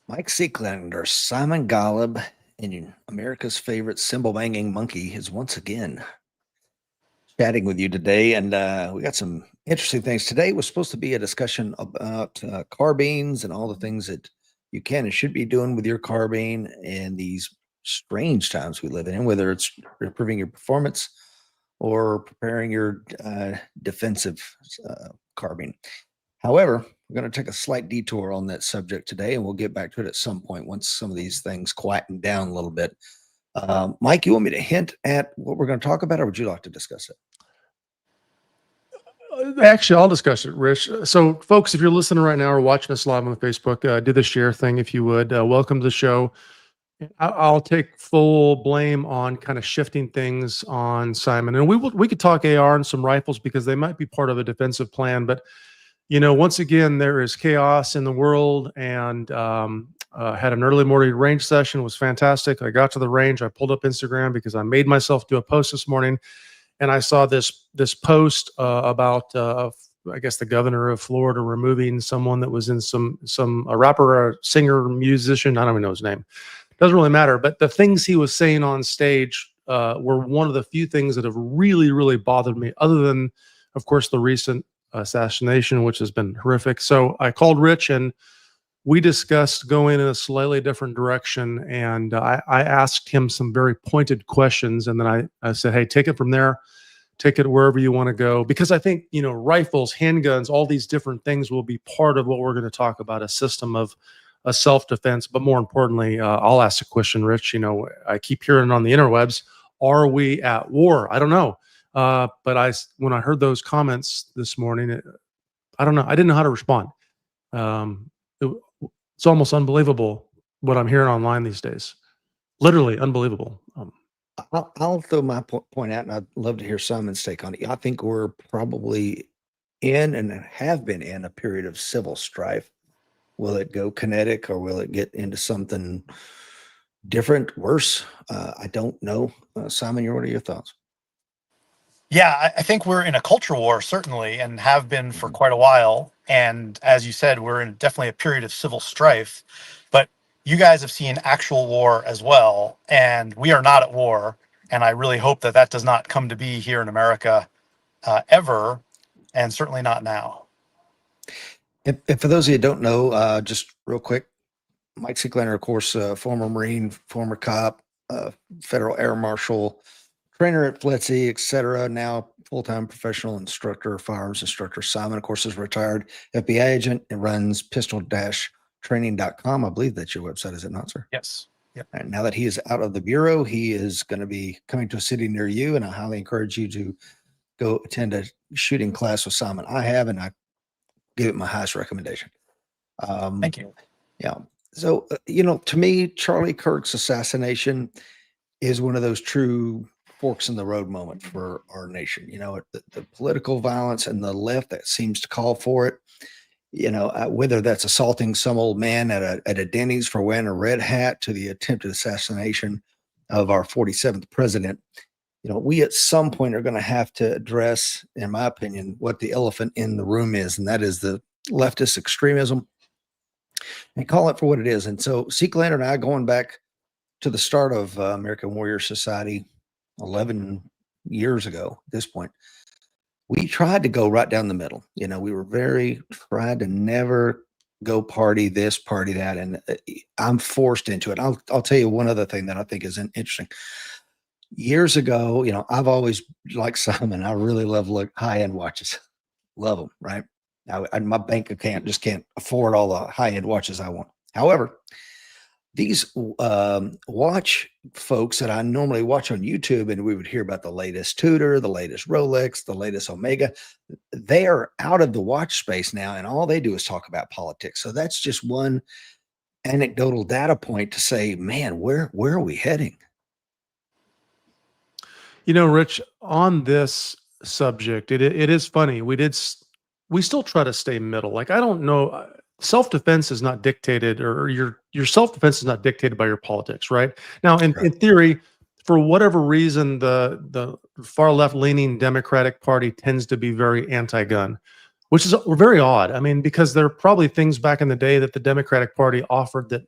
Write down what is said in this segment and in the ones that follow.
Mike Seeklander, Simon Golob, and America's favorite cymbal-banging monkey is once again chatting with you today. And we got some interesting things. Today was supposed to be a discussion about carbines and all the things that you can and should be doing with your carbine in these strange times we live in, whether it's improving your performance or preparing your defensive carbine. However, we're going to take a slight detour on that subject today, and we'll get back to it at some point once some of these things quieten down a little bit. Mike, you want me to hint at what we're going to talk about, or would you like to discuss it? Actually, I'll discuss it, Rich. So, folks, if you're listening right now or watching us live on Facebook, do the share thing if you would. Welcome to the show. I'll take full blame on kind of shifting things on Simon, and we could talk AR and some rifles because they might be part of a defensive plan. But you know, once again, there is chaos in the world, and had an early morning range session. It was fantastic. I got to the range. I pulled up Instagram because I made myself do a post this morning, and I saw this post about I guess the governor of Florida removing someone that was in a rapper, a singer, musician. I don't even know his name. Doesn't really matter. But the things he was saying on stage were one of the few things that have really, really bothered me, other than, of course, the recent assassination, which has been horrific. So I called Rich and we discussed going in a slightly different direction. And I asked him some very pointed questions. And then I said, hey, take it from there. Take it wherever you want to go. Because I think, you know, rifles, handguns, all these different things will be part of what we're going to talk about, a system of a self-defense. But more importantly, I'll ask a question, Rich. You know, I keep hearing on the interwebs, are we at war? I don't know. But when I heard those comments this morning, I don't know. I didn't know how to respond. It's almost unbelievable what I'm hearing online these days. Literally unbelievable. I'll throw my point out, and I'd love to hear Simon's take on it. I think we're probably in and have been in a period of civil strife. Will it go kinetic, or will it get into something different, worse? I don't know. Simon, what are your thoughts? Yeah, I think we're in a culture war, certainly, and have been for quite a while. And as you said, we're in definitely a period of civil strife. But you guys have seen actual war as well, and we are not at war. And I really hope that that does not come to be here in America ever, and certainly not now. And for those of you who don't know, just real quick, Mike Seeklander, of course, former Marine, former cop, federal air marshal, trainer at FLETC, etc. Now full-time professional instructor, firearms instructor. Simon, of course, is a retired FBI agent and runs pistol-training.com. I believe that's your website, is it not, sir? Yes. Yep. And now that he is out of the bureau, he is going to be coming to a city near you, and I highly encourage you to go attend a shooting class with Simon. I have, and I give it my highest recommendation. Thank you. Yeah. So, you know, to me, Charlie Kirk's assassination is one of those true forks in the road moment for our nation. You know, the political violence and the left that seems to call for it, you know, whether that's assaulting some old man at a Denny's for wearing a red hat, to the attempted assassination of our 47th president. You know, we at some point are going to have to address, in my opinion, what the elephant in the room is, and that is the leftist extremism, and call it for what it is. And so Seeklander and I, going back to the start of American Warrior Society 11 years ago at this point, we tried to go right down the middle. You know, we were tried to never go party this, party that, and I'm forced into it. I'll tell you one other thing that I think is interesting. Years ago, you know, I've always, like Simon, I really love high-end watches. Love them, right? My bank account just can't afford all the high-end watches I want. However, these watch folks that I normally watch on YouTube, and we would hear about the latest Tudor, the latest Rolex, the latest Omega, they are out of the watch space now, and all they do is talk about politics. So that's just one anecdotal data point to say, man, where are we heading? You know, Rich, on this subject, it is funny. We still try to stay middle. Like, I don't know. Self-defense is not dictated, or your self-defense is not dictated by your politics, right? Now, in theory, for whatever reason, the far left-leaning Democratic Party tends to be very anti-gun, which is very odd. I mean, because there are probably things back in the day that the Democratic Party offered that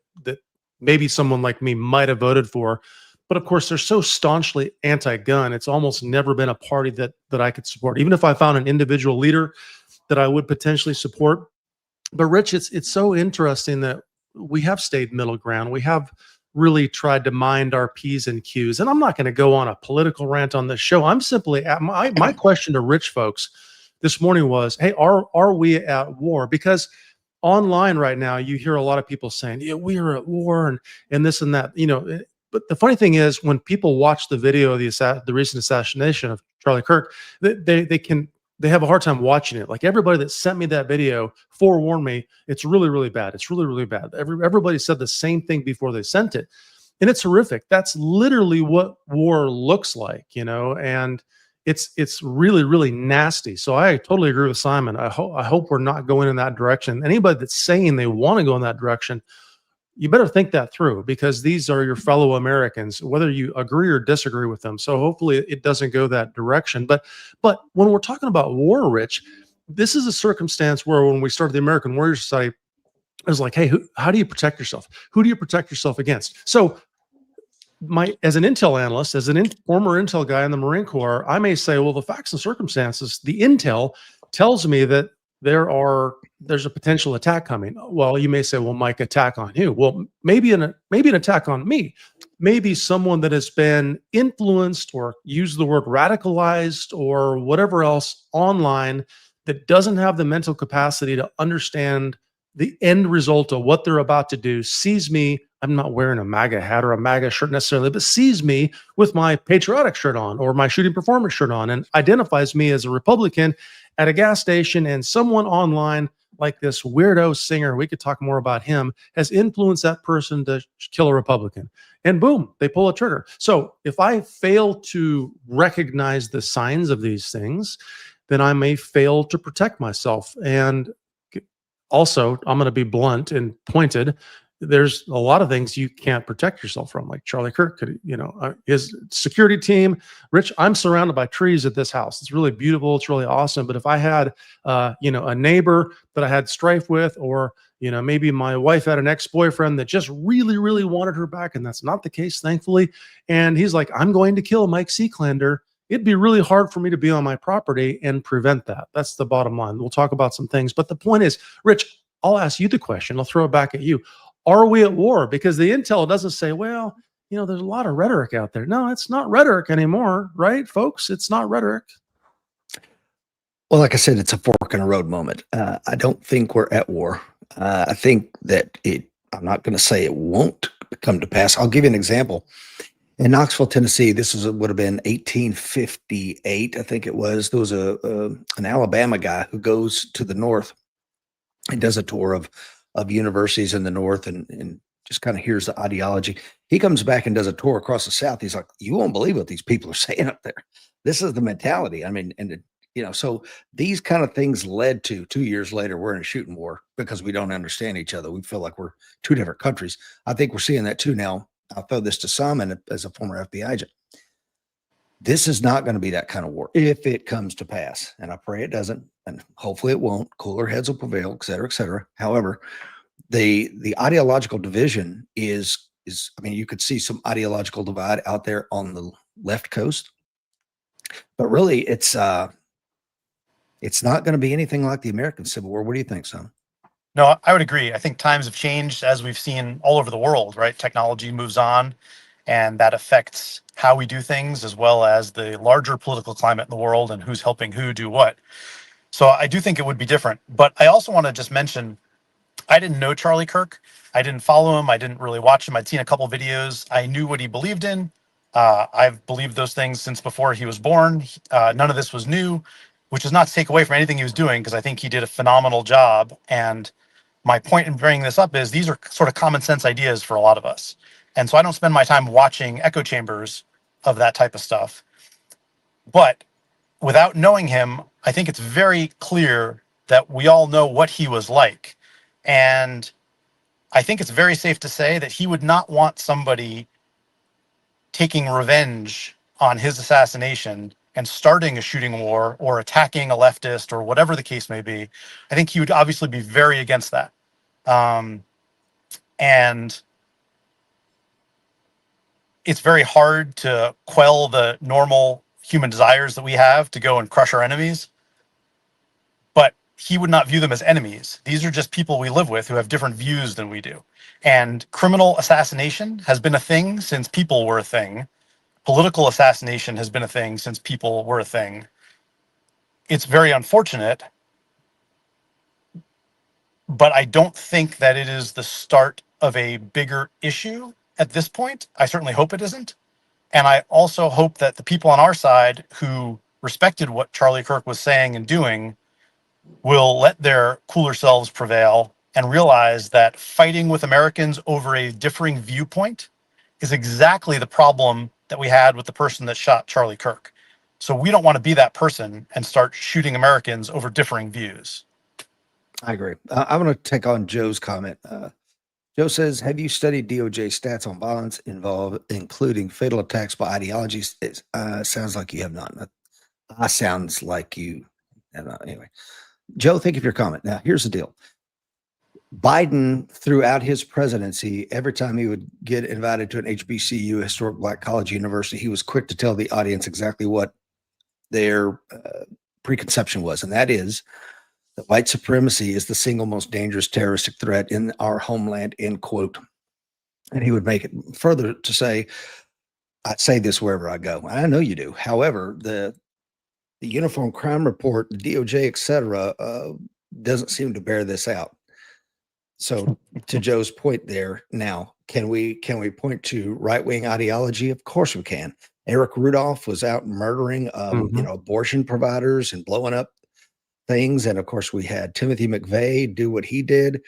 maybe someone like me might have voted for. But of course, they're so staunchly anti-gun. It's almost never been a party that I could support, even if I found an individual leader that I would potentially support. But Rich, it's so interesting that we have stayed middle ground. We have really tried to mind our P's and Q's. And I'm not going to go on a political rant on this show. I'm simply at my question to Rich folks this morning was, hey, are we at war? Because online right now, you hear a lot of people saying, yeah, we are at war and this and that, but the funny thing is when people watch the video of the recent assassination of Charlie Kirk, they have a hard time watching it. Like everybody that sent me that video forewarned me, it's really, really bad. It's really, really bad. Everybody said the same thing before they sent it. And it's horrific. That's literally what war looks like, and it's really, really nasty. So I totally agree with Simon. I hope we're not going in that direction. Anybody that's saying they want to go in that direction, you better think that through, because these are your fellow Americans, whether you agree or disagree with them. So hopefully it doesn't go that direction. But when we're talking about war, Rich, this is a circumstance where when we started the American Warrior Society, it was like, hey, how do you protect yourself? Who do you protect yourself against? So as an intel analyst, as a former intel guy in the Marine Corps, I may say, well, the facts and circumstances, the intel tells me that there's a potential attack coming. Well, you may say, well, Mike, attack on who? Well, maybe an attack on me. Maybe someone that has been influenced or use the word radicalized or whatever else online that doesn't have the mental capacity to understand the end result of what they're about to do, sees me. I'm not wearing a MAGA hat or a MAGA shirt necessarily, but sees me with my patriotic shirt on or my shooting performance shirt on and identifies me as a Republican at a gas station, and someone online like this weirdo singer, we could talk more about him, has influenced that person to kill a Republican. And boom, they pull a trigger. So if I fail to recognize the signs of these things, then I may fail to protect myself. And also, I'm going to be blunt and pointed. There's a lot of things you can't protect yourself from, like Charlie Kirk could, his security team. Rich, I'm surrounded by trees at this house. It's really beautiful. It's really awesome. But if I had, a neighbor that I had strife with, or, maybe my wife had an ex-boyfriend that just really, really wanted her back, and that's not the case, thankfully. And he's like, I'm going to kill Mike Seeklander. It'd be really hard for me to be on my property and prevent that. That's the bottom line. We'll talk about some things. But the point is, Rich, I'll ask you the question. I'll throw it back at you. Are we at war? Because the intel doesn't say, well, there's a lot of rhetoric out there. No, it's not rhetoric anymore, right, folks? It's not rhetoric. Well, like I said, it's a fork in the road moment. I don't think we're at war. I think that I'm not going to say it won't come to pass. I'll give you an example. In Knoxville, Tennessee, would have been 1858, I think it was. There was an Alabama guy who goes to the north and does a tour of universities in the north and just kind of hears the ideology. He comes back and does a tour across the south. He's like, you won't believe what these people are saying up there. This is the mentality. I mean, so these kind of things led to 2 years later, we're in a shooting war because we don't understand each other. We feel like we're two different countries. I think we're seeing that too now. I'll throw this to Simon as a former FBI agent. This is not going to be that kind of war if it comes to pass. And I pray it doesn't, and hopefully it won't. Cooler heads will prevail, et cetera, et cetera. However, the ideological division is, you could see some ideological divide out there on the left coast, but really it's not going to be anything like the American Civil War. What do you think, Simon? No, I would agree. I think times have changed, as we've seen all over the world, right? Technology moves on, and that affects how we do things, as well as the larger political climate in the world and who's helping who do what. So I do think it would be different. But I also want to just mention, I didn't know Charlie Kirk. I didn't follow him. I didn't really watch him. I'd seen a couple videos. I knew what he believed in. I've believed those things since before he was born. None of this was new, which is not to take away from anything he was doing, because I think he did a phenomenal job. And my point in bringing this up is these are sort of common sense ideas for a lot of us. And so I don't spend my time watching echo chambers of that type of stuff. But without knowing him, I think it's very clear that we all know what he was like. And I think it's very safe to say that he would not want somebody taking revenge on his assassination and starting a shooting war or attacking a leftist or whatever the case may be. I think he would obviously be very against that. And it's very hard to quell the normal human desires that we have to go and crush our enemies. But he would not view them as enemies. These are just people we live with who have different views than we do. And criminal assassination has been a thing since people were a thing. Political assassination has been a thing since people were a thing. It's very unfortunate, but I don't think that it is the start of a bigger issue at this point. I certainly hope it isn't. And I also hope that the people on our side who respected what Charlie Kirk was saying and doing will let their cooler selves prevail and realize that fighting with Americans over a differing viewpoint is exactly the problem that we had with the person that shot Charlie Kirk. So we don't want to be that person and start shooting Americans over differing views. I agree. I'm going to take on Joe's comment. Joe says, have you studied DOJ stats on violence involved, including fatal attacks by ideologies? It sounds like you have not. Sounds like you have not. Anyway, Joe, thank you for your comment. Now, here's the deal. Biden, throughout his presidency, every time he would get invited to an HBCU, historic Black college university, he was quick to tell the audience exactly what their preconception was, and that is that white supremacy is the single most dangerous terroristic threat in our homeland, end quote. And he would make it further to say, I say this wherever I go. I know you do. However, the Uniform Crime Report, the DOJ, et cetera, doesn't seem to bear this out. So to Joe's point there, now, can we point to right-wing ideology? Of course we can. Eric Rudolph was out murdering, abortion providers and blowing up things. And of course we had Timothy McVeigh do what he did.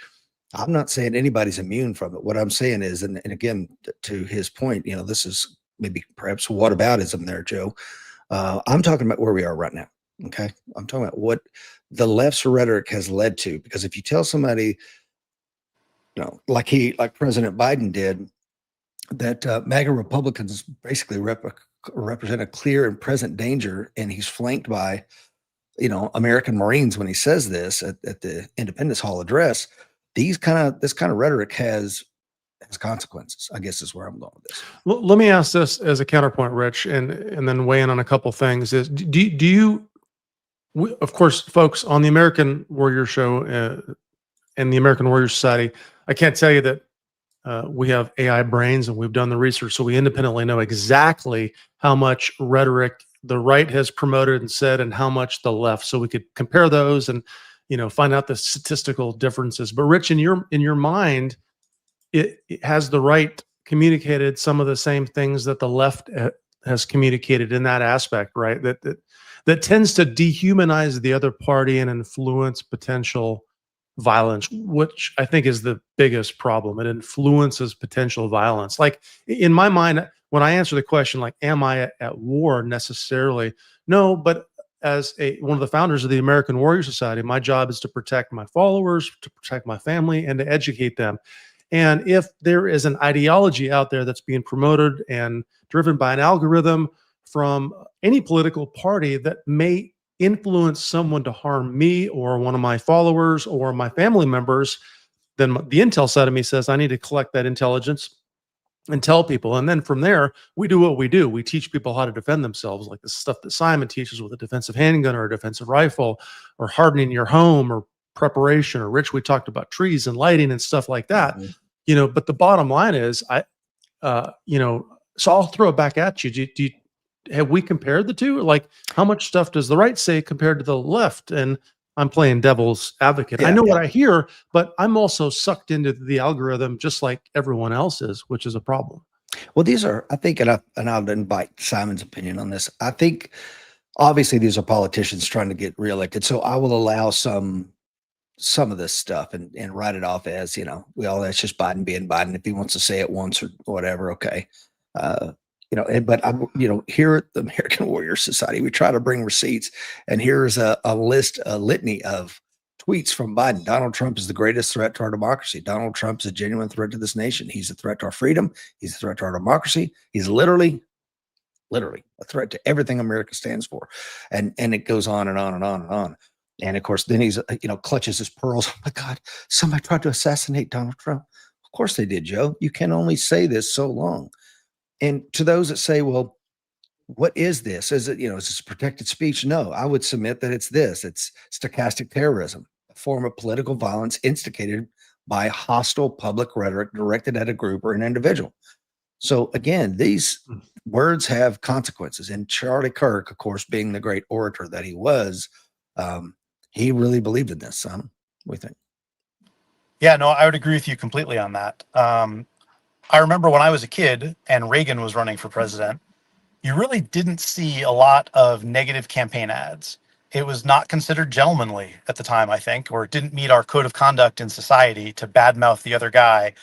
I'm not saying anybody's immune from it. What I'm saying is, and again, to his point, this is maybe perhaps whataboutism there, Joe. I'm talking about where we are right now. Okay. I'm talking about what the left's rhetoric has led to, because if you tell somebody, like President Biden did, that MAGA Republicans basically represent a clear and present danger, and he's flanked by, American Marines when he says this at the Independence Hall address, this kind of rhetoric has consequences, I guess is where I'm going with this. Let me ask this as a counterpoint, Rich, and then weigh in on a couple things. Is do you, of course, folks on the American Warrior Show and the American Warrior Society, I can't tell you that we have AI brains and we've done the research, so we independently know exactly how much rhetoric the right has promoted and said and how much the left, so we could compare those and find out the statistical differences. But Rich, in your mind, it has the right communicated some of the same things that the left has communicated in that aspect, right? That tends to dehumanize the other party and influence potential violence, which I think is the biggest problem. It influences potential violence. Like in my mind, when I answer the question, like, am I at war necessarily? No, but as one of the founders of the American Warrior Society, my job is to protect my followers, to protect my family, and to educate them. And if there is an ideology out there that's being promoted and driven by an algorithm from any political party that may influence someone to harm me or one of my followers or my family members, then the intel side of me says I need to collect that intelligence and tell people. And then from there, we do what we do. We teach people how to defend themselves, like the stuff that Simon teaches with a defensive handgun or a defensive rifle, or hardening your home, or preparation, or Rich, we talked about trees and lighting and stuff like that. But the bottom line is, so I'll throw it back at you. Have we compared the two? Like, how much stuff does the right say compared to the left? And I'm playing devil's advocate. I know what I hear, but I'm also sucked into the algorithm just like everyone else is, which is a problem. Well, these are, I think, and I'll invite Simon's opinion on this. I think obviously these are politicians trying to get reelected. So I will allow some of this stuff and write it off as, that's just Biden being Biden. If he wants to say it once or whatever, okay. But I'm, here at the American Warrior Society, we try to bring receipts, and here's a litany of tweets from Biden. Donald Trump is the greatest threat to our democracy. Donald Trump is a genuine threat to this nation. He's a threat to our freedom. He's a threat to our democracy. He's literally a threat to everything America stands for. And it goes on and on and on and on. And of course, then he's, clutches his pearls. Oh my God, somebody tried to assassinate Donald Trump. Of course they did, Joe. You can only say this so long. And to those that say, well, what is this? Is it, is this protected speech? No, I would submit that it's this. It's stochastic terrorism, a form of political violence instigated by hostile public rhetoric directed at a group or an individual. So again, these words have consequences. And Charlie Kirk, of course, being the great orator that he was, he really believed in this. We think. Yeah, no, I would agree with you completely on that. I remember when I was a kid and Reagan was running for president, you really didn't see a lot of negative campaign ads. It was not considered gentlemanly at the time, I think, or it didn't meet our code of conduct in society to badmouth the other guy.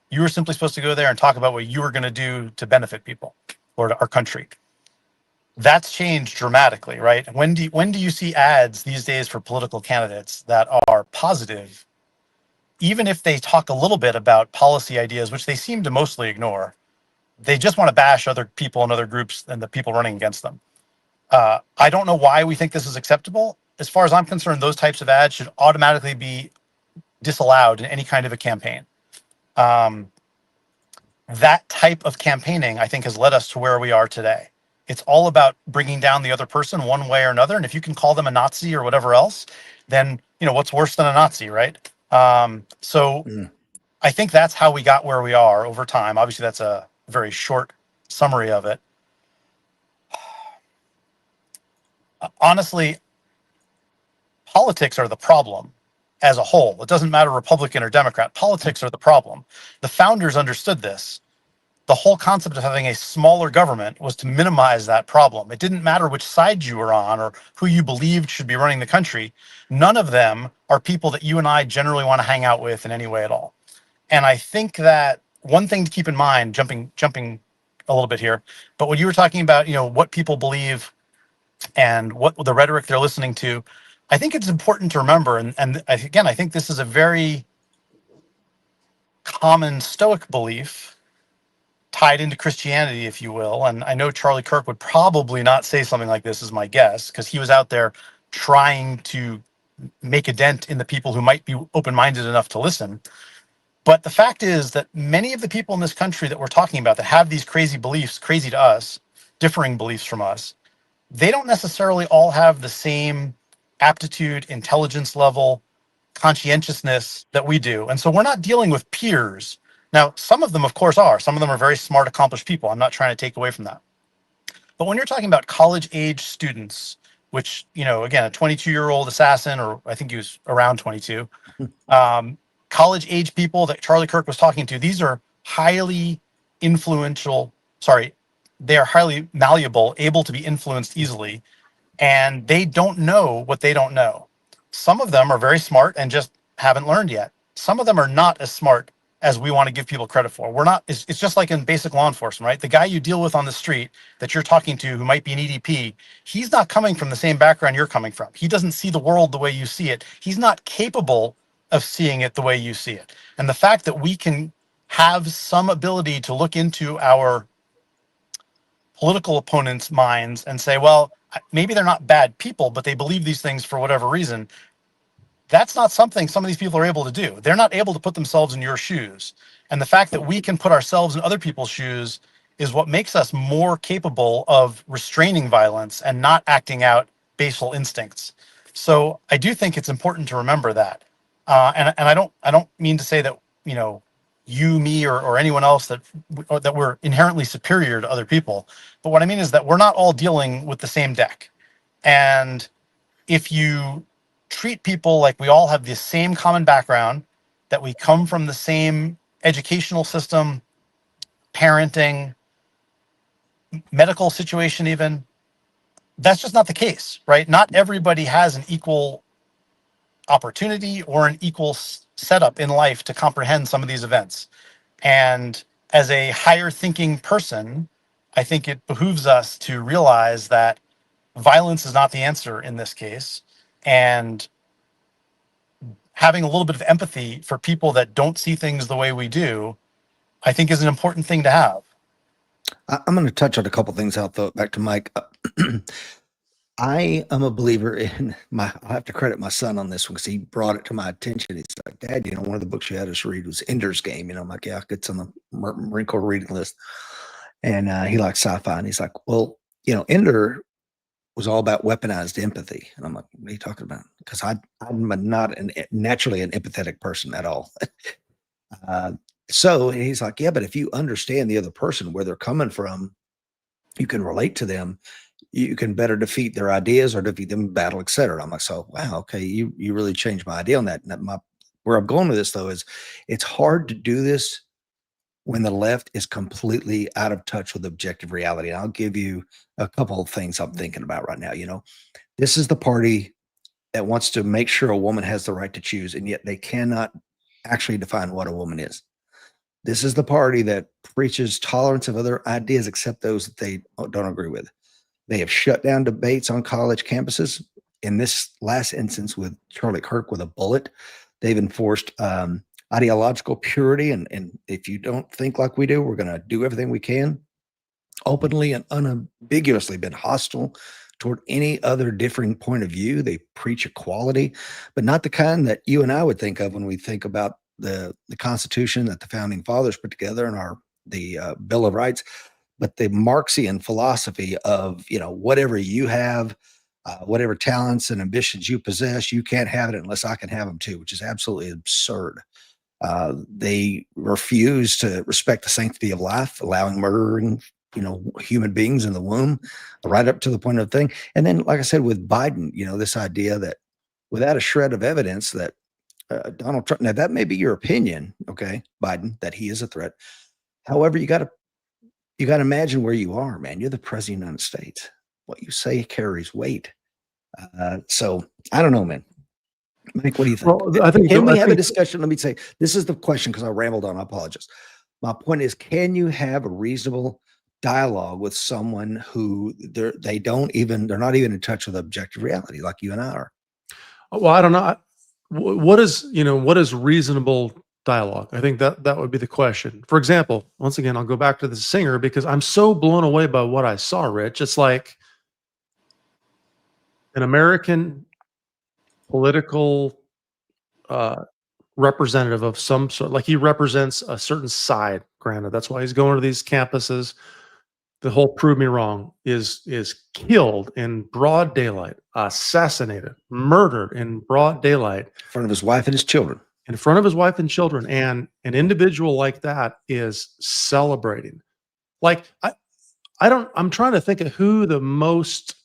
You were simply supposed to go there and talk about what you were going to do to benefit people or to our country. That's changed dramatically, right? When do you see ads these days for political candidates that are positive, even if they talk a little bit about policy ideas, which they seem to mostly ignore? They just want to bash other people and other groups and the people running against them. I don't know why we think this is acceptable. As far as I'm concerned, those types of ads should automatically be disallowed in any kind of a campaign. That type of campaigning, I think, has led us to where we are today. It's all about bringing down the other person one way or another. And if you can call them a Nazi or whatever else, then, what's worse than a Nazi, right? I think that's how we got where we are over time. Obviously, that's a very short summary of it. Honestly, politics are the problem as a whole. It doesn't matter Republican or Democrat. Politics are the problem. The founders understood this. The whole concept of having a smaller government was to minimize that problem. It didn't matter which side you were on or who you believed should be running the country. None of them are people that you and I generally want to hang out with in any way at all. And I think that one thing to keep in mind, jumping a little bit here, but when you were talking about, what people believe and what the rhetoric they're listening to, I think it's important to remember, and again, I think this is a very common Stoic belief tied into Christianity, if you will. And I know Charlie Kirk would probably not say something like this, is my guess, because he was out there trying to make a dent in the people who might be open-minded enough to listen. But the fact is that many of the people in this country that we're talking about that have these crazy beliefs, crazy to us, differing beliefs from us, they don't necessarily all have the same aptitude, intelligence level, conscientiousness that we do. And so we're not dealing with peers. Now, some of them, of course, are. Some of them are very smart, accomplished people. I'm not trying to take away from that. But when you're talking about college-age students, which, again, a 22-year-old assassin, or I think he was around 22, college-age people that Charlie Kirk was talking to, these are highly influential, they are highly malleable, able to be influenced easily, and they don't know what they don't know. Some of them are very smart and just haven't learned yet. Some of them are not as smart as we want to give people credit for. It's just like in basic law enforcement, right? The guy you deal with on the street that you're talking to who might be an EDP, he's not coming from the same background you're coming from. He doesn't see the world the way you see it. He's not capable of seeing it the way you see it. And the fact that we can have some ability to look into our political opponents' minds and say, well, maybe they're not bad people, but they believe these things for whatever reason. That's not something some of these people are able to do. They're not able to put themselves in your shoes. And the fact that we can put ourselves in other people's shoes is what makes us more capable of restraining violence and not acting out basal instincts. So I do think it's important to remember that. And I don't mean to say that, you, me, or anyone else that we're inherently superior to other people. But what I mean is that we're not all dealing with the same deck. And if you treat people like we all have the same common background, that we come from the same educational system, parenting, medical situation even, that's just not the case, right? Not everybody has an equal opportunity or an equal setup in life to comprehend some of these events. And as a higher thinking person, I think it behooves us to realize that violence is not the answer in this case. And having a little bit of empathy for people that don't see things the way we do, I think is an important thing to have. I'm going to touch on a couple things. I'll throw it back to Mike. I am a believer in I have to credit my son on this one because he brought it to my attention. He's like, Dad, one of the books you had us read was Ender's Game. I'm like, yeah, it's on the Marine Corps reading list. and he likes sci-fi, and he's like, well, Ender was all about weaponized empathy. And I'm like, what are you talking about? Because I'm not naturally an empathetic person at all. uh, so he's like, yeah, but if you understand the other person, where they're coming from, you can relate to them, you can better defeat their ideas or defeat them in battle, etc. I'm like, so wow, okay, you really changed my idea on that. And where I'm going with this though is it's hard to do this when the left is completely out of touch with objective reality. And I'll give you a couple of things I'm thinking about right now. This is the party that wants to make sure a woman has the right to choose, and yet they cannot actually define what a woman is. This is the party that preaches tolerance of other ideas except those that they don't agree with. They have shut down debates on college campuses. In this last instance with Charlie Kirk with a bullet, they've enforced ideological purity. And if you don't think like we do, we're going to do everything we can. Openly and unambiguously been hostile toward any other differing point of view. They preach equality, but not the kind that you and I would think of when we think about the Constitution that the founding fathers put together and the Bill of Rights, but the Marxian philosophy of, whatever you have, whatever talents and ambitions you possess, you can't have it unless I can have them too, which is absolutely absurd. They refuse to respect the sanctity of life, allowing murdering, human beings in the womb, right up to the point of the thing. And then, like I said, with Biden, this idea that without a shred of evidence that Donald Trump, now that may be your opinion, okay, Biden, that he is a threat. However, you got to imagine where you are, man. You're the president of the United States. What you say carries weight. So I don't know, man. Mike, what do you think? Well, I think Can we have a discussion? Let me say, this is the question because I rambled on. I apologize. My point is, can you have a reasonable dialogue with someone who they're not even in touch with objective reality like you and I are? Well, I don't know. What is reasonable dialogue? I think that would be the question. For example, once again, I'll go back to the singer because I'm so blown away by what I saw, Rich. It's like an American political representative of some sort, like he represents a certain side. Granted, that's why he's going to these campuses. The whole "prove me wrong" is killed in broad daylight, assassinated, murdered in broad daylight In front of his wife and his children. in front of his wife and children. And an individual like that is celebrating. Like I'm trying to think of who the most,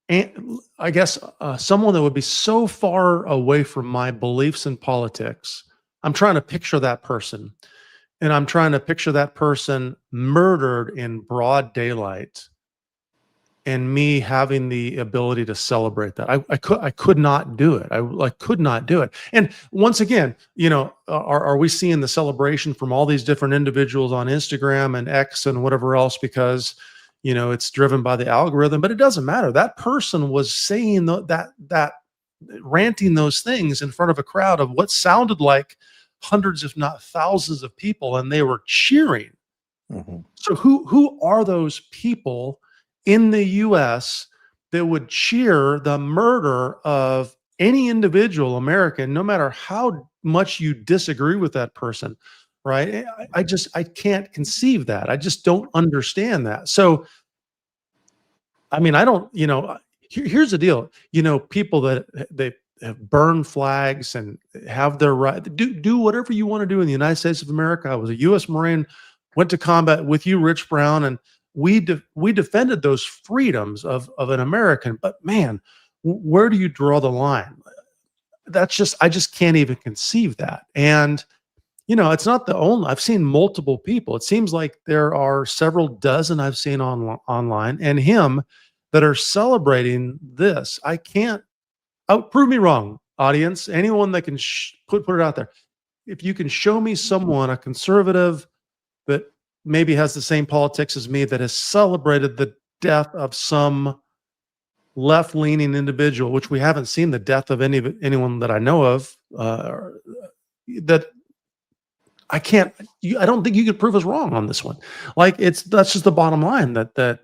and I guess someone that would be so far away from my beliefs in politics. I'm trying to picture that person, and I'm trying to picture that person murdered in broad daylight, and me having the ability to celebrate that. I could not do it. I could not do it. And once again, are we seeing the celebration from all these different individuals on Instagram and X and whatever else because it's driven by the algorithm? But it doesn't matter. That person was saying that ranting those things in front of a crowd of what sounded like hundreds, if not thousands of people, and they were cheering. Mm-hmm. So who are those people in the US that would cheer the murder of any individual American, no matter how much you disagree with that person, right? I can't conceive that. I just don't understand that. So, I mean, I don't, here's the deal, people that they have burned flags and have their right, do whatever you want to do in the United States of America. I was a U.S. Marine, went to combat with you, Rich Brown, and we defended those freedoms of an American. But man, where do you draw the line? I just can't even conceive that. And it's not the only. I've seen multiple people. It seems like there are several dozen I've seen online and him that are celebrating this. I can't. Prove me wrong, audience. Anyone that can put it out there. If you can show me someone, a conservative that maybe has the same politics as me, that has celebrated the death of some left-leaning individual, which we haven't seen the death of anyone that I know of, that I can't. I don't think you could prove us wrong on this one. Like that's just the bottom line. That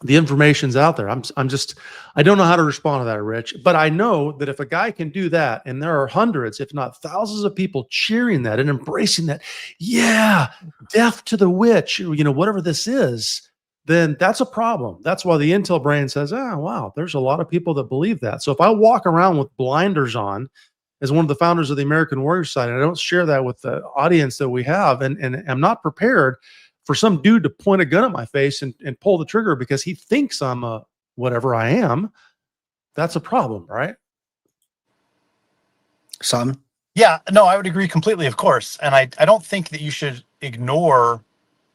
the information's out there. I don't know how to respond to that, Rich, but I know that if a guy can do that, and there are hundreds, if not thousands of people cheering that and embracing that, yeah, death to the witch, whatever this is, then that's a problem. That's why the intel brain says, oh, wow, there's a lot of people that believe that. So if I walk around with blinders on as one of the founders of the American Warrior Society, and I don't share that with the audience that we have, and I'm not prepared for some dude to point a gun at my face and pull the trigger because he thinks I'm a whatever I am, that's a problem, right? Simon? Yeah, no, I would agree completely, of course. And I don't think that you should ignore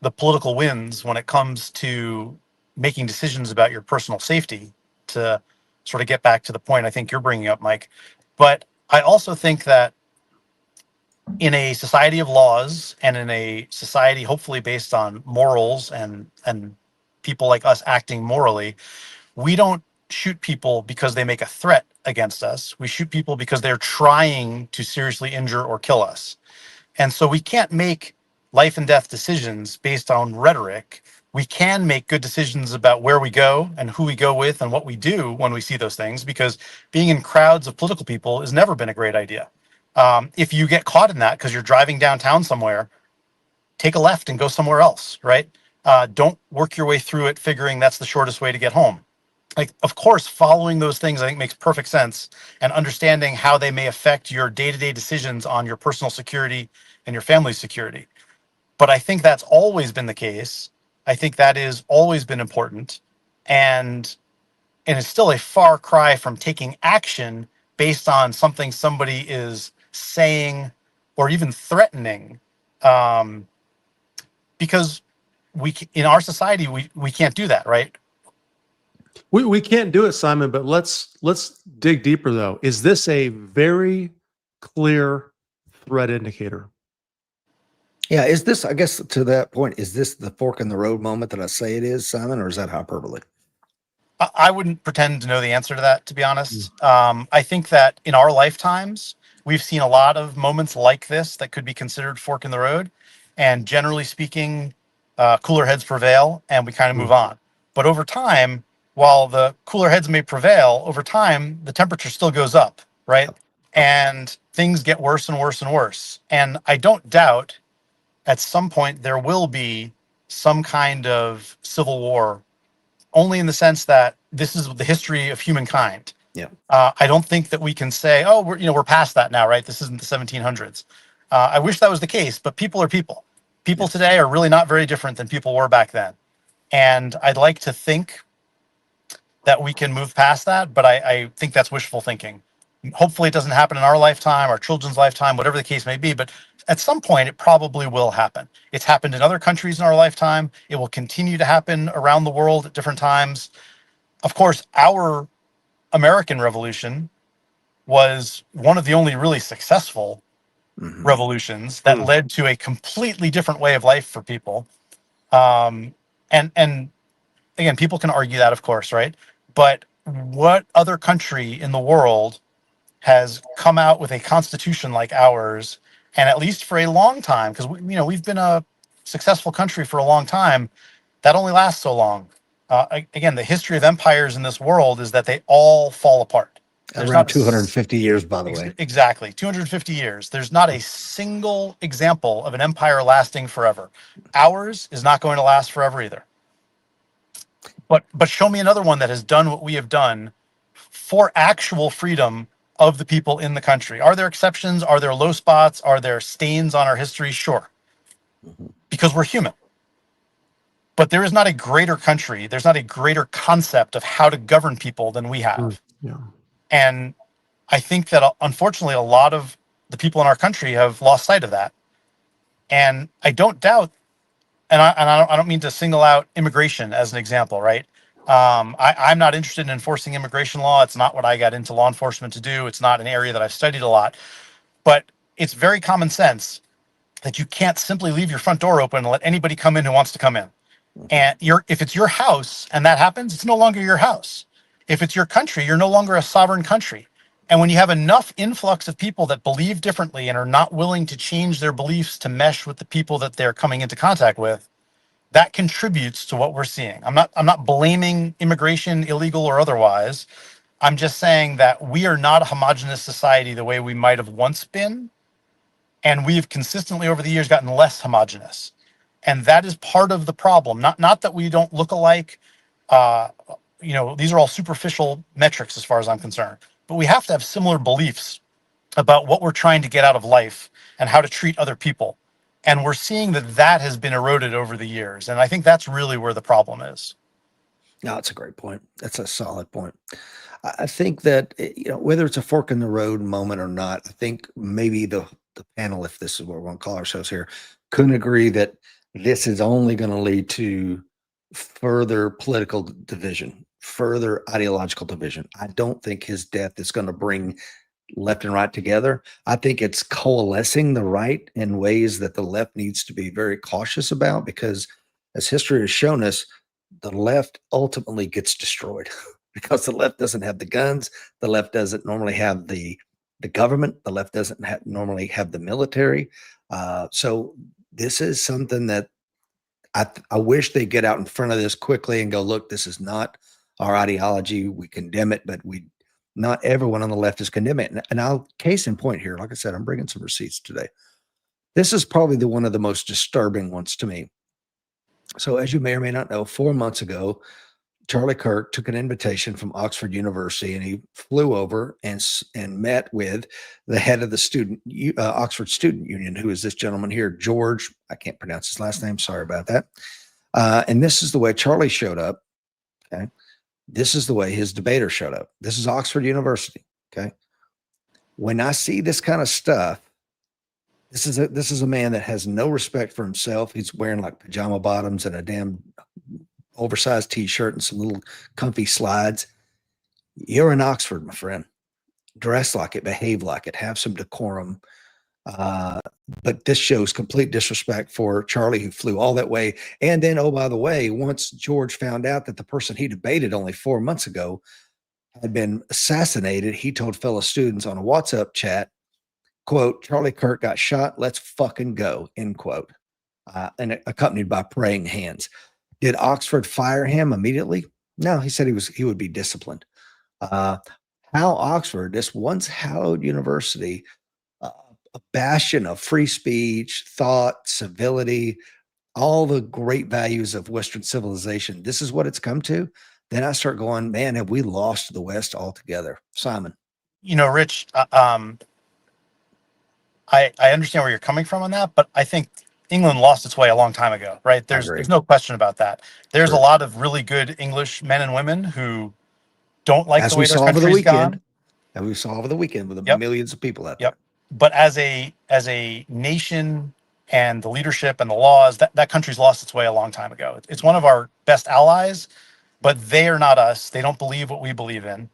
the political wins when it comes to making decisions about your personal safety, to sort of get back to the point I think you're bringing up, Mike. But I also think that in a society of laws and in a society hopefully based on morals and people like us acting morally, we don't shoot people because they make a threat against us. We shoot people because they're trying to seriously injure or kill us. And so we can't make life and death decisions based on rhetoric. We can make good decisions about where we go and who we go with and what we do when we see those things, because being in crowds of political people has never been a great idea. If you get caught in that because you're driving downtown somewhere, take a left and go somewhere else, right? Don't work your way through it figuring that's the shortest way to get home. Like, of course, following those things I think makes perfect sense, and understanding how they may affect your day-to-day decisions on your personal security and your family's security. But I think that's always been the case. I think that is always been important, and it's still a far cry from taking action based on something somebody is saying or even threatening, because in our society we can't do that, right? We can't do it, Simon, but let's dig deeper though. Is this a very clear threat indicator? Yeah, is this, I guess to that point, is this the fork in the road moment that I say it is, Simon, or is that hyperbole? I wouldn't pretend to know the answer to that, to be honest. I think that in our lifetimes, we've seen a lot of moments like this that could be considered fork in the road. And generally speaking, cooler heads prevail and we kind of move on. But over time, while the cooler heads may prevail, over time, the temperature still goes up, right? And things get worse and worse and worse. And I don't doubt at some point there will be some kind of civil war, only in the sense that this is the history of humankind. Yeah. I don't think that we can say, oh, we're past that now, right? This isn't the 1700s. I wish that was the case, but people are people. People today are really not very different than people were back then. And I'd like to think that we can move past that, but I think that's wishful thinking. Hopefully it doesn't happen in our lifetime, our children's lifetime, whatever the case may be, but at some point it probably will happen. It's happened in other countries in our lifetime. It will continue to happen around the world at different times. Of course, our American Revolution was one of the only really successful revolutions that led to a completely different way of life for people. And again, people can argue that, of course, right? But what other country in the world has come out with a constitution like ours, and at least for a long time, because we've been a successful country for a long time, that only lasts so long. Again, the history of empires in this world is that they all fall apart. There's Around 250 years, by the way. Exactly, 250 years. There's not a single example of an empire lasting forever. Ours is not going to last forever either. But show me another one that has done what we have done for actual freedom of the people in the country. Are there exceptions? Are there low spots? Are there stains on our history? Sure. Because we're human. But there is not a greater country. There's not a greater concept of how to govern people than we have. Yeah. And I think that unfortunately a lot of the people in our country have lost sight of that. And I don't doubt, and I don't mean to single out immigration as an example, right? I'm not interested in enforcing immigration law. It's not what I got into law enforcement to do. It's not an area that I've studied a lot. But it's very common sense that you can't simply leave your front door open and let anybody come in who wants to come in. And if it's your house and that happens, it's no longer your house. If it's your country, you're no longer a sovereign country. And when you have enough influx of people that believe differently and are not willing to change their beliefs to mesh with the people that they're coming into contact with, that contributes to what we're seeing. I'm not blaming immigration, illegal or otherwise. I'm just saying that we are not a homogenous society the way we might have once been. And we've consistently over the years gotten less homogenous. And that is part of the problem. Not that we don't look alike. Uh, these are all superficial metrics as far as I'm concerned. But we have to have similar beliefs about what we're trying to get out of life and how to treat other people. And we're seeing that has been eroded over the years. And I think that's really where the problem is. No, that's a great point. That's a solid point. I think that whether it's a fork in the road moment or not, I think maybe the panel, if this is what we're going to call ourselves here, couldn't agree that this is only going to lead to further political division, further ideological division. I don't think his death is going to bring left and right together. I think it's coalescing the right in ways that the left needs to be very cautious about, because as history has shown us, the left ultimately gets destroyed because the left doesn't have the guns. The left doesn't normally have the government. The left doesn't normally have the military. So this is something that I wish they get out in front of this quickly and go, look, this is not our ideology. We condemn it, but not everyone on the left is condemning it. And I'll case in point here. Like I said, I'm bringing some receipts today. This is probably one of the most disturbing ones to me. So as you may or may not know, 4 months ago, Charlie Kirk took an invitation from Oxford University, and he flew over and met with the head of the Oxford Student Union, who is this gentleman here, George. I can't pronounce his last name. Sorry about that. And this is the way Charlie showed up. Okay. This is the way his debater showed up. This is Oxford University. Okay. When I see this kind of stuff, this is a man that has no respect for himself. He's wearing like pajama bottoms and a damn oversized t-shirt and some little comfy slides. You're in Oxford, my friend. Dress like it, behave like it, have some decorum. But this shows complete disrespect for Charlie, who flew all that way. And then, oh, by the way, once George found out that the person he debated only 4 months ago had been assassinated, he told fellow students on a WhatsApp chat, quote, Charlie Kirk got shot. Let's fucking go, end quote. And accompanied by praying hands. Did Oxford fire him immediately? No, he said he would be disciplined. How Oxford, this once hallowed university, a bastion of free speech, thought, civility, all the great values of Western civilization, this is what it's come to. Then I start going, man, have we lost the West altogether? Simon. Rich, I understand where you're coming from on that, but I think England lost its way a long time ago, right? There's no question about that. There's a lot of really good English men and women who don't like the way their country's gone. And we saw over the weekend with the millions of people out there. But as a nation and the leadership and the laws, that country's lost its way a long time ago. It's one of our best allies, but they are not us. They don't believe what we believe in.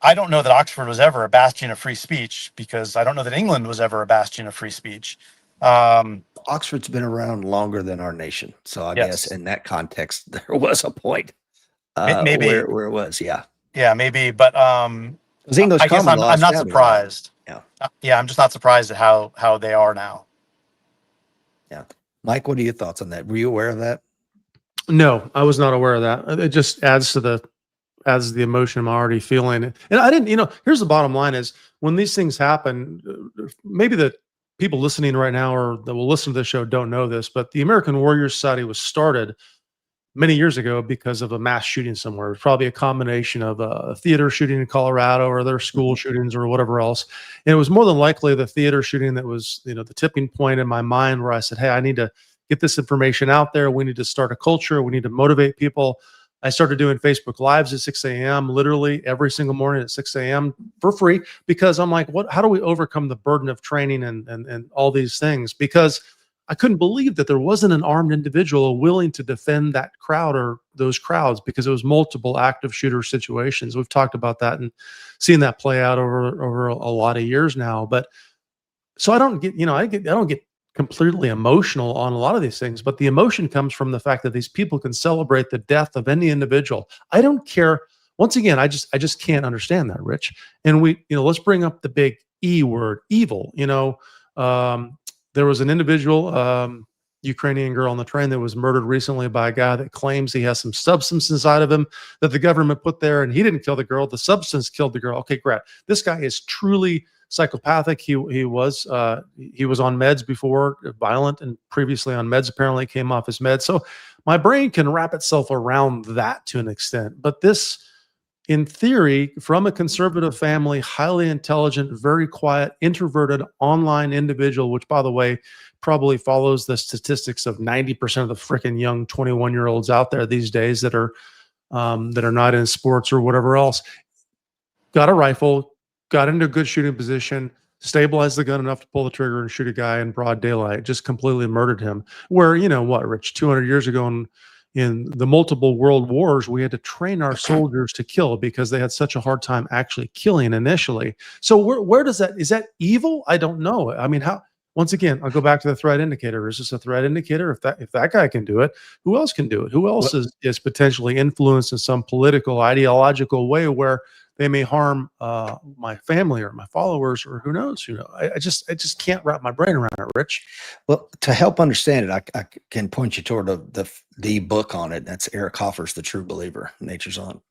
I don't know that Oxford was ever a bastion of free speech, because I don't know that England was ever a bastion of free speech. Oxford's been around longer than our nation. So I guess in that context, there was a point maybe where it was. Yeah. Yeah, maybe. But English I guess I'm not surprised. Yeah. I'm just not surprised at how they are now. Yeah. Mike, what are your thoughts on that? Were you aware of that? No, I was not aware of that. It just adds to the emotion I'm already feeling. And I didn't, here's the bottom line is, when these things happen, maybe the people listening right now or that will listen to the show don't know this, but the American Warrior Society was started many years ago because of a mass shooting somewhere. It was probably a combination of a theater shooting in Colorado or other school shootings or whatever else. And it was more than likely the theater shooting that was, the tipping point in my mind where I said, hey, I need to get this information out there. We need to start a culture. We need to motivate people. I started doing Facebook Lives at 6 a.m., literally every single morning at 6 a.m. for free, because I'm like, how do we overcome the burden of training and all these things? Because I couldn't believe that there wasn't an armed individual willing to defend that crowd or those crowds, because it was multiple active shooter situations. We've talked about that and seen that play out over a lot of years now. But so I don't get, I don't get completely emotional on a lot of these things, but the emotion comes from the fact that these people can celebrate the death of any individual. I don't care. Once again, I just can't understand that, Rich. And let's bring up the big E word, evil. There was an individual, Ukrainian girl on the train that was murdered recently by a guy that claims he has some substance inside of him that the government put there, and he didn't kill the girl. The substance killed the girl. Okay, great. This guy is truly psychopathic. He was on meds before, violent, and previously on meds. Apparently, came off his meds. So my brain can wrap itself around that to an extent. But this, in theory, from a conservative family, highly intelligent, very quiet, introverted online individual, which, by the way, probably follows the statistics of 90% of the freaking young 21-year-olds out there these days that are not in sports or whatever else, got a rifle, got into a good shooting position, stabilized the gun enough to pull the trigger and shoot a guy in broad daylight, just completely murdered him. Where, you know what, Rich, 200 years ago in the multiple world wars, we had to train our soldiers to kill because they had such a hard time actually killing initially. So where does that, is that evil? I don't know. I mean, how, once again, I'll go back to the threat indicator. Is this a threat indicator? If that guy can do it, who else can do it? Who else is potentially influenced in some political, ideological way where they may harm my family or my followers, or who knows? You know, I just can't wrap my brain around it, Rich. Well, to help understand it, I can point you toward the book on it. That's Eric Hoffer's The True Believer, Nature's on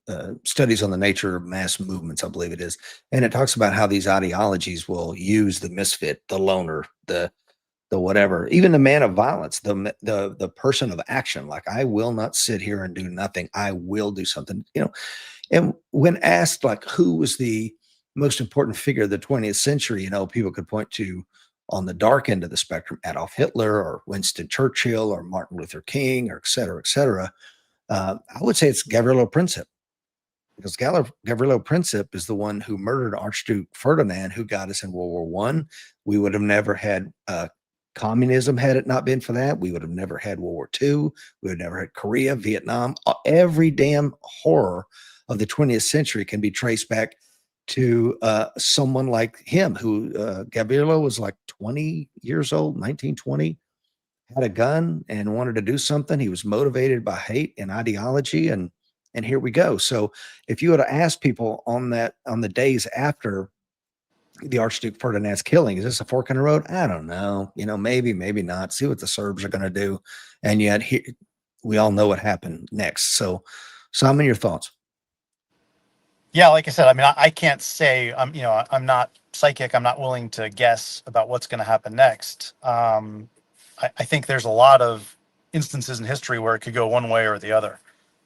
Studies on the Nature of Mass Movements, I believe it is. And it talks about how these ideologies will use the misfit, the loner, the whatever, even the man of violence, the person of action. Like, I will not sit here and do nothing. I will do something, you know. And when asked, like, who was the most important figure of the 20th century, you know, people could point to, on the dark end of the spectrum, Adolf Hitler or Winston Churchill or Martin Luther King or et cetera, et cetera. I would say it's Gavrilo Princip, because Gavrilo Princip is the one who murdered Archduke Ferdinand, who got us in World War One. We would have never had communism had it not been for that. We would have never had World War II. We would have never had Korea, Vietnam. Every damn horror of the 20th century can be traced back to someone like him, who Gavrilo was like 20 years old, 19, 20, had a gun and wanted to do something. He was motivated by hate and ideology, and here we go. So if you were to ask people on the days after the Archduke Ferdinand's killing, is this a fork in the road? I don't know. You know, maybe not. See what the Serbs are going to do. And yet we all know what happened next. So Simon, your thoughts? Yeah, like I said, I mean, I can't say, I'm not psychic. I'm not willing to guess about what's going to happen next. I think there's a lot of instances in history where it could go one way or the other.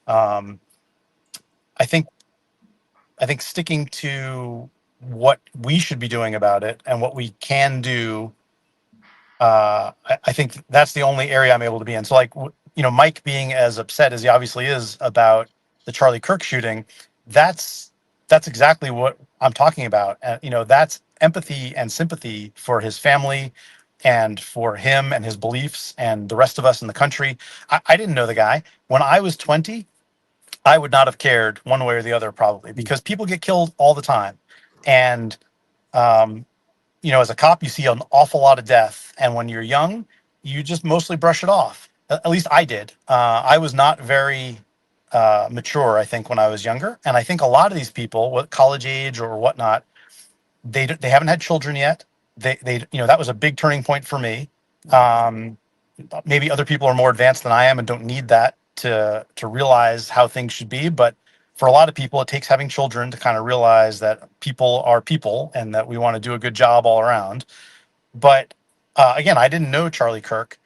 I think sticking to what we should be doing about it and what we can do, I think that's the only area I'm able to be in. So, like, Mike being as upset as he obviously is about the Charlie Kirk shooting, that's exactly what I'm talking about. That's empathy and sympathy for his family and for him and his beliefs and the rest of us in the country. I didn't know the guy. When I was 20, I would not have cared one way or the other, probably, because people get killed all the time. And, as a cop, you see an awful lot of death. And when you're young, you just mostly brush it off. At least I did. I was not very mature, I think, when I was younger. And I think a lot of these people, what college age or whatnot, they haven't had children yet. They that was a big turning point for me. Maybe other people are more advanced than I am and don't need that to realize how things should be. But for a lot of people, it takes having children to kind of realize that people are people and that we want to do a good job all around. But again, I didn't know Charlie Kirk.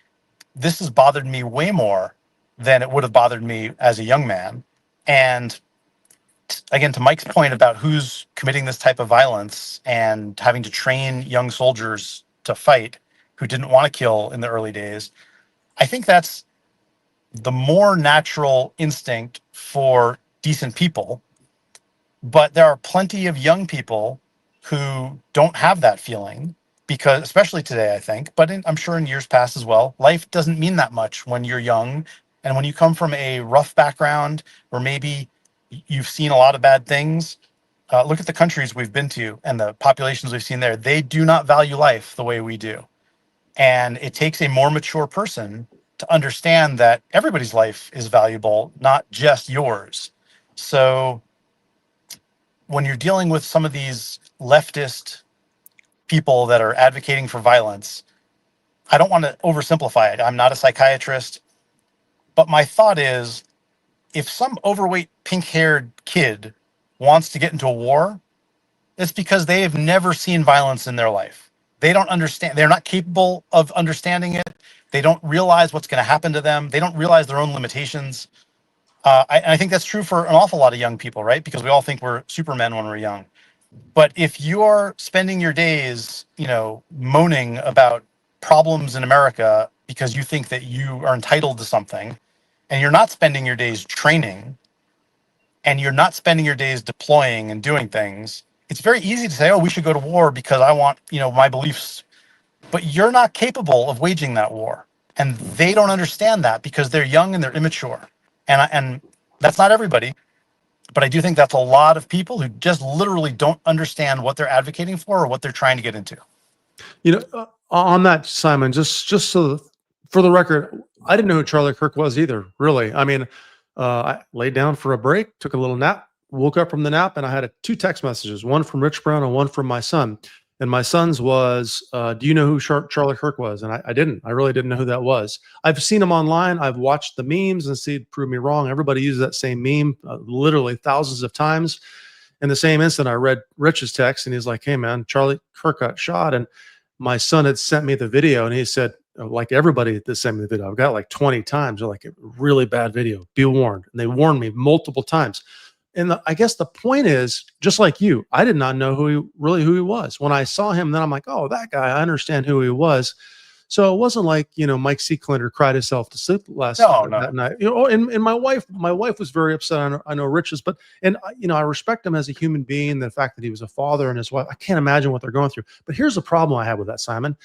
This has bothered me way more than it would have bothered me as a young man. And again, to Mike's point about who's committing this type of violence and having to train young soldiers to fight who didn't want to kill in the early days, I think that's the more natural instinct for decent people. But there are plenty of young people who don't have that feeling, because, especially today, I think, but I'm sure in years past as well, life doesn't mean that much when you're young. And when you come from a rough background, or maybe you've seen a lot of bad things, look at the countries we've been to and the populations we've seen there. They do not value life the way we do. And it takes a more mature person to understand that everybody's life is valuable, not just yours. So when you're dealing with some of these leftist people that are advocating for violence, I don't want to oversimplify it. I'm not a psychiatrist, but my thought is, if some overweight, pink-haired kid wants to get into a war, it's because they have never seen violence in their life. They don't understand. They're not capable of understanding it. They don't realize what's going to happen to them. They don't realize their own limitations. I think that's true for an awful lot of young people, right? Because we all think we're Supermen when we're young. But if you're spending your days, moaning about problems in America because you think that you are entitled to something, and you're not spending your days training, and you're not spending your days deploying and doing things, it's very easy to say, oh, we should go to war because I want, my beliefs. But you're not capable of waging that war. And they don't understand that because they're young and they're immature. And that's not everybody. But I do think that's a lot of people who just literally don't understand what they're advocating for or what they're trying to get into. On that, Simon, just so for the record, I didn't know who Charlie Kirk was either, really. I mean, I laid down for a break, took a little nap, woke up from the nap, and I had two text messages, one from Rich Brown and one from my son. And my son's was, do you know who Charlie Kirk was? And I didn't. I really didn't know who that was. I've seen him online. I've watched the memes and see it prove me wrong. Everybody uses that same meme literally thousands of times. In the same instant, I read Rich's text, and he's like, hey, man, Charlie Kirk got shot. And my son had sent me the video, and he said, like everybody that sent me the video, I've got like 20 times. They're like, a really bad video. Be warned. And they warned me multiple times. And I guess the point is, just like you, I did not know who he was. When I saw him, then I'm like, oh, that guy, I understand who he was. So it wasn't like, Mike Seaclinder cried himself to sleep last that night. And my wife was very upset. I know Rich's, but I respect him as a human being, the fact that he was a father and his wife. I can't imagine what they're going through. But here's the problem I have with that, Simon.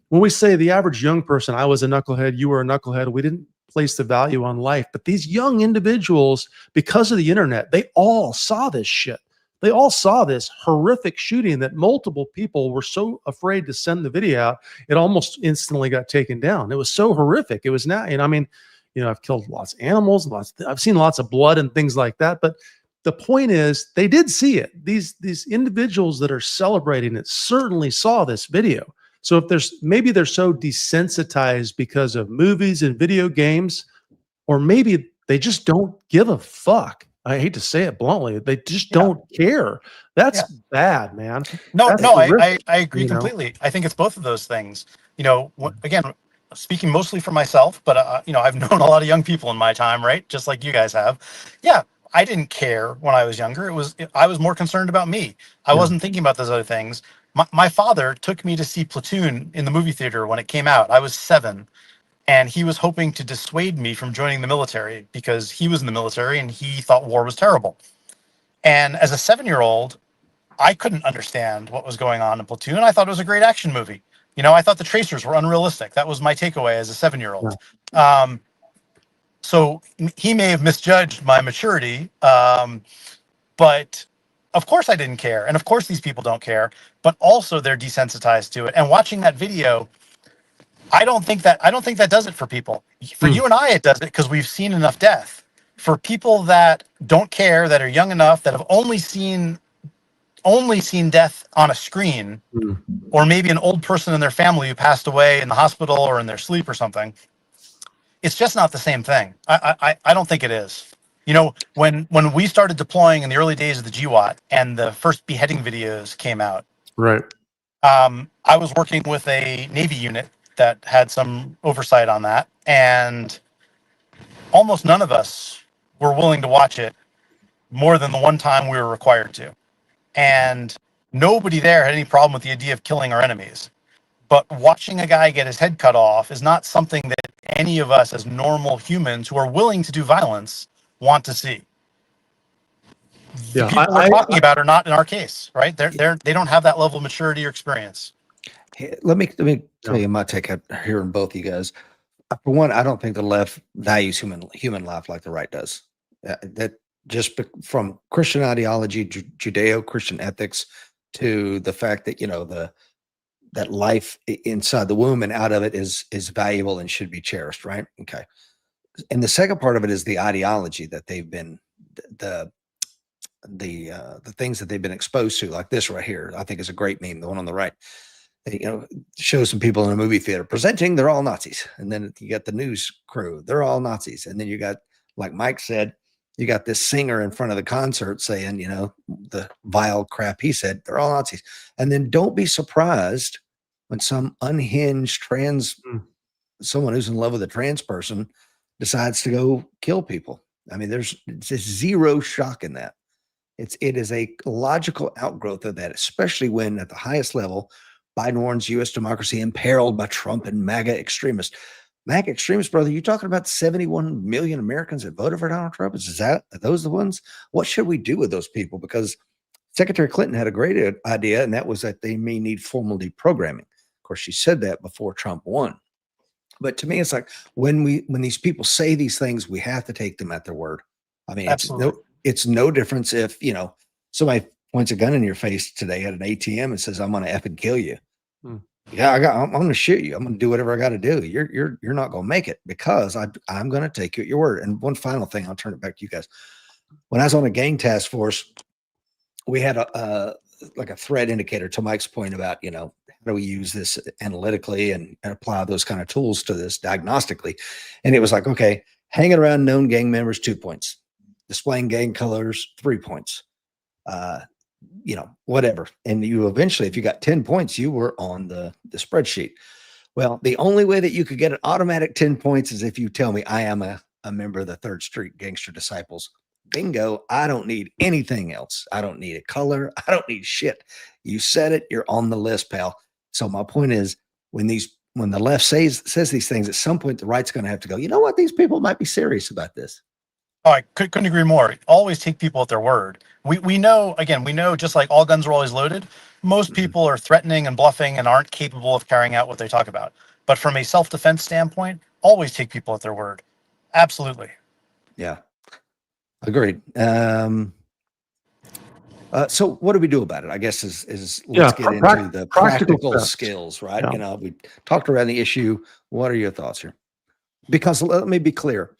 When we say the average young person, I was a knucklehead, you were a knucklehead, we didn't place the value on life. But these young individuals, because of the internet, they all saw this shit. They all saw this horrific shooting that multiple people were so afraid to send the video out, it almost instantly got taken down. It was so horrific. It was not, I've killed lots of animals, I've seen lots of blood and things like that. But the point is, they did see it. These individuals that are celebrating it certainly saw this video. So if maybe they're so desensitized because of movies and video games, or maybe they just don't give a fuck. I hate to say it bluntly. They just don't care. That's bad, man. I agree completely. I think it's both of those things. Again, speaking mostly for myself, but I've known a lot of young people in my time, right? Just like you guys have. Yeah, I didn't care when I was younger. I was more concerned about me. I wasn't thinking about those other things. My father took me to see Platoon in the movie theater when it came out. I was 7, and he was hoping to dissuade me from joining the military because he was in the military and he thought war was terrible. And as a 7-year-old, I couldn't understand what was going on in Platoon. I thought it was a great action movie. I thought the tracers were unrealistic. That was my takeaway as a 7-year-old. So he may have misjudged my maturity, but of course I didn't care. And of course these people don't care, but also they're desensitized to it. And watching that video, I don't think that does it for people. For you and I, it does it because we've seen enough death. For people that don't care, that are young enough, that have only seen death on a screen, or maybe an old person in their family who passed away in the hospital or in their sleep or something, it's just not the same thing. I don't think it is. When we started deploying in the early days of the GWOT and the first beheading videos came out, right? I was working with a Navy unit that had some oversight on that, and almost none of us were willing to watch it more than the one time we were required to. And nobody there had any problem with the idea of killing our enemies. But watching a guy get his head cut off is not something that any of us as normal humans who are willing to do violence want to see. The people we're talking about are not in our case, right? They don't have that level of maturity or experience. Hey, let me tell you my take out here on both you guys. For one, I don't think the left values human life like the right does. That just from Christian ideology, Judeo-Christian ethics, to the fact that that life inside the womb and out of it is valuable and should be cherished, right? Okay. And the second part of it is the ideology that they've been the things that they've been exposed to, like this right here. I think is a great meme, the one on the right. show some people in a movie theater presenting, they're all Nazis. And then you got the news crew, they're all Nazis. And then you got, like Mike said, you got this singer in front of the concert saying, the vile crap he said, they're all Nazis. And then don't be surprised when some unhinged someone who's in love with a trans person decides to go kill people. I mean, there's zero shock in that. It is a logical outgrowth of that, especially when at the highest level, Biden warns U.S. democracy imperiled by Trump and MAGA extremists. MAGA extremists, brother, you talking about 71 million Americans that voted for Donald Trump? Are those the ones? What should we do with those people? Because Secretary Clinton had a great idea, and that was that they may need formal deprogramming. Of course, she said that before Trump won. But to me, it's like when these people say these things, we have to take them at their word. I mean, it's no difference if, somebody points a gun in your face today at an ATM and says, I'm going to effing kill you. Yeah, I'm going to shoot you. I'm going to do whatever I got to do. You're not going to make it because I'm going to take you at your word. And one final thing, I'll turn it back to you guys. When I was on a gang task force, we had like a threat indicator, to Mike's point about, how do we use this analytically and apply those kind of tools to this diagnostically? And it was like, okay, hanging around known gang members, 2 points. Displaying gang colors, 3 points. Whatever. And you eventually, if you got 10 points, you were on the spreadsheet. Well, the only way that you could get an automatic 10 points is if you tell me I am a member of the 3rd Street Gangster Disciples. Bingo. I don't need anything else. I don't need a color. I don't need shit. You said it, you're on the list, pal. So my point is, when the left says these things, at some point the right's going to have to go, you know what? These people might be serious about this. Oh, I couldn't agree more. Always take people at their word. We know, just like all guns are always loaded, most people are threatening and bluffing and aren't capable of carrying out what they talk about. But from a self-defense standpoint, always take people at their word. Absolutely. Yeah. Agreed. So what do we do about it? I guess let's get into the practical skills, right? Yeah. We talked around the issue. What are your thoughts here? Because let me be clear.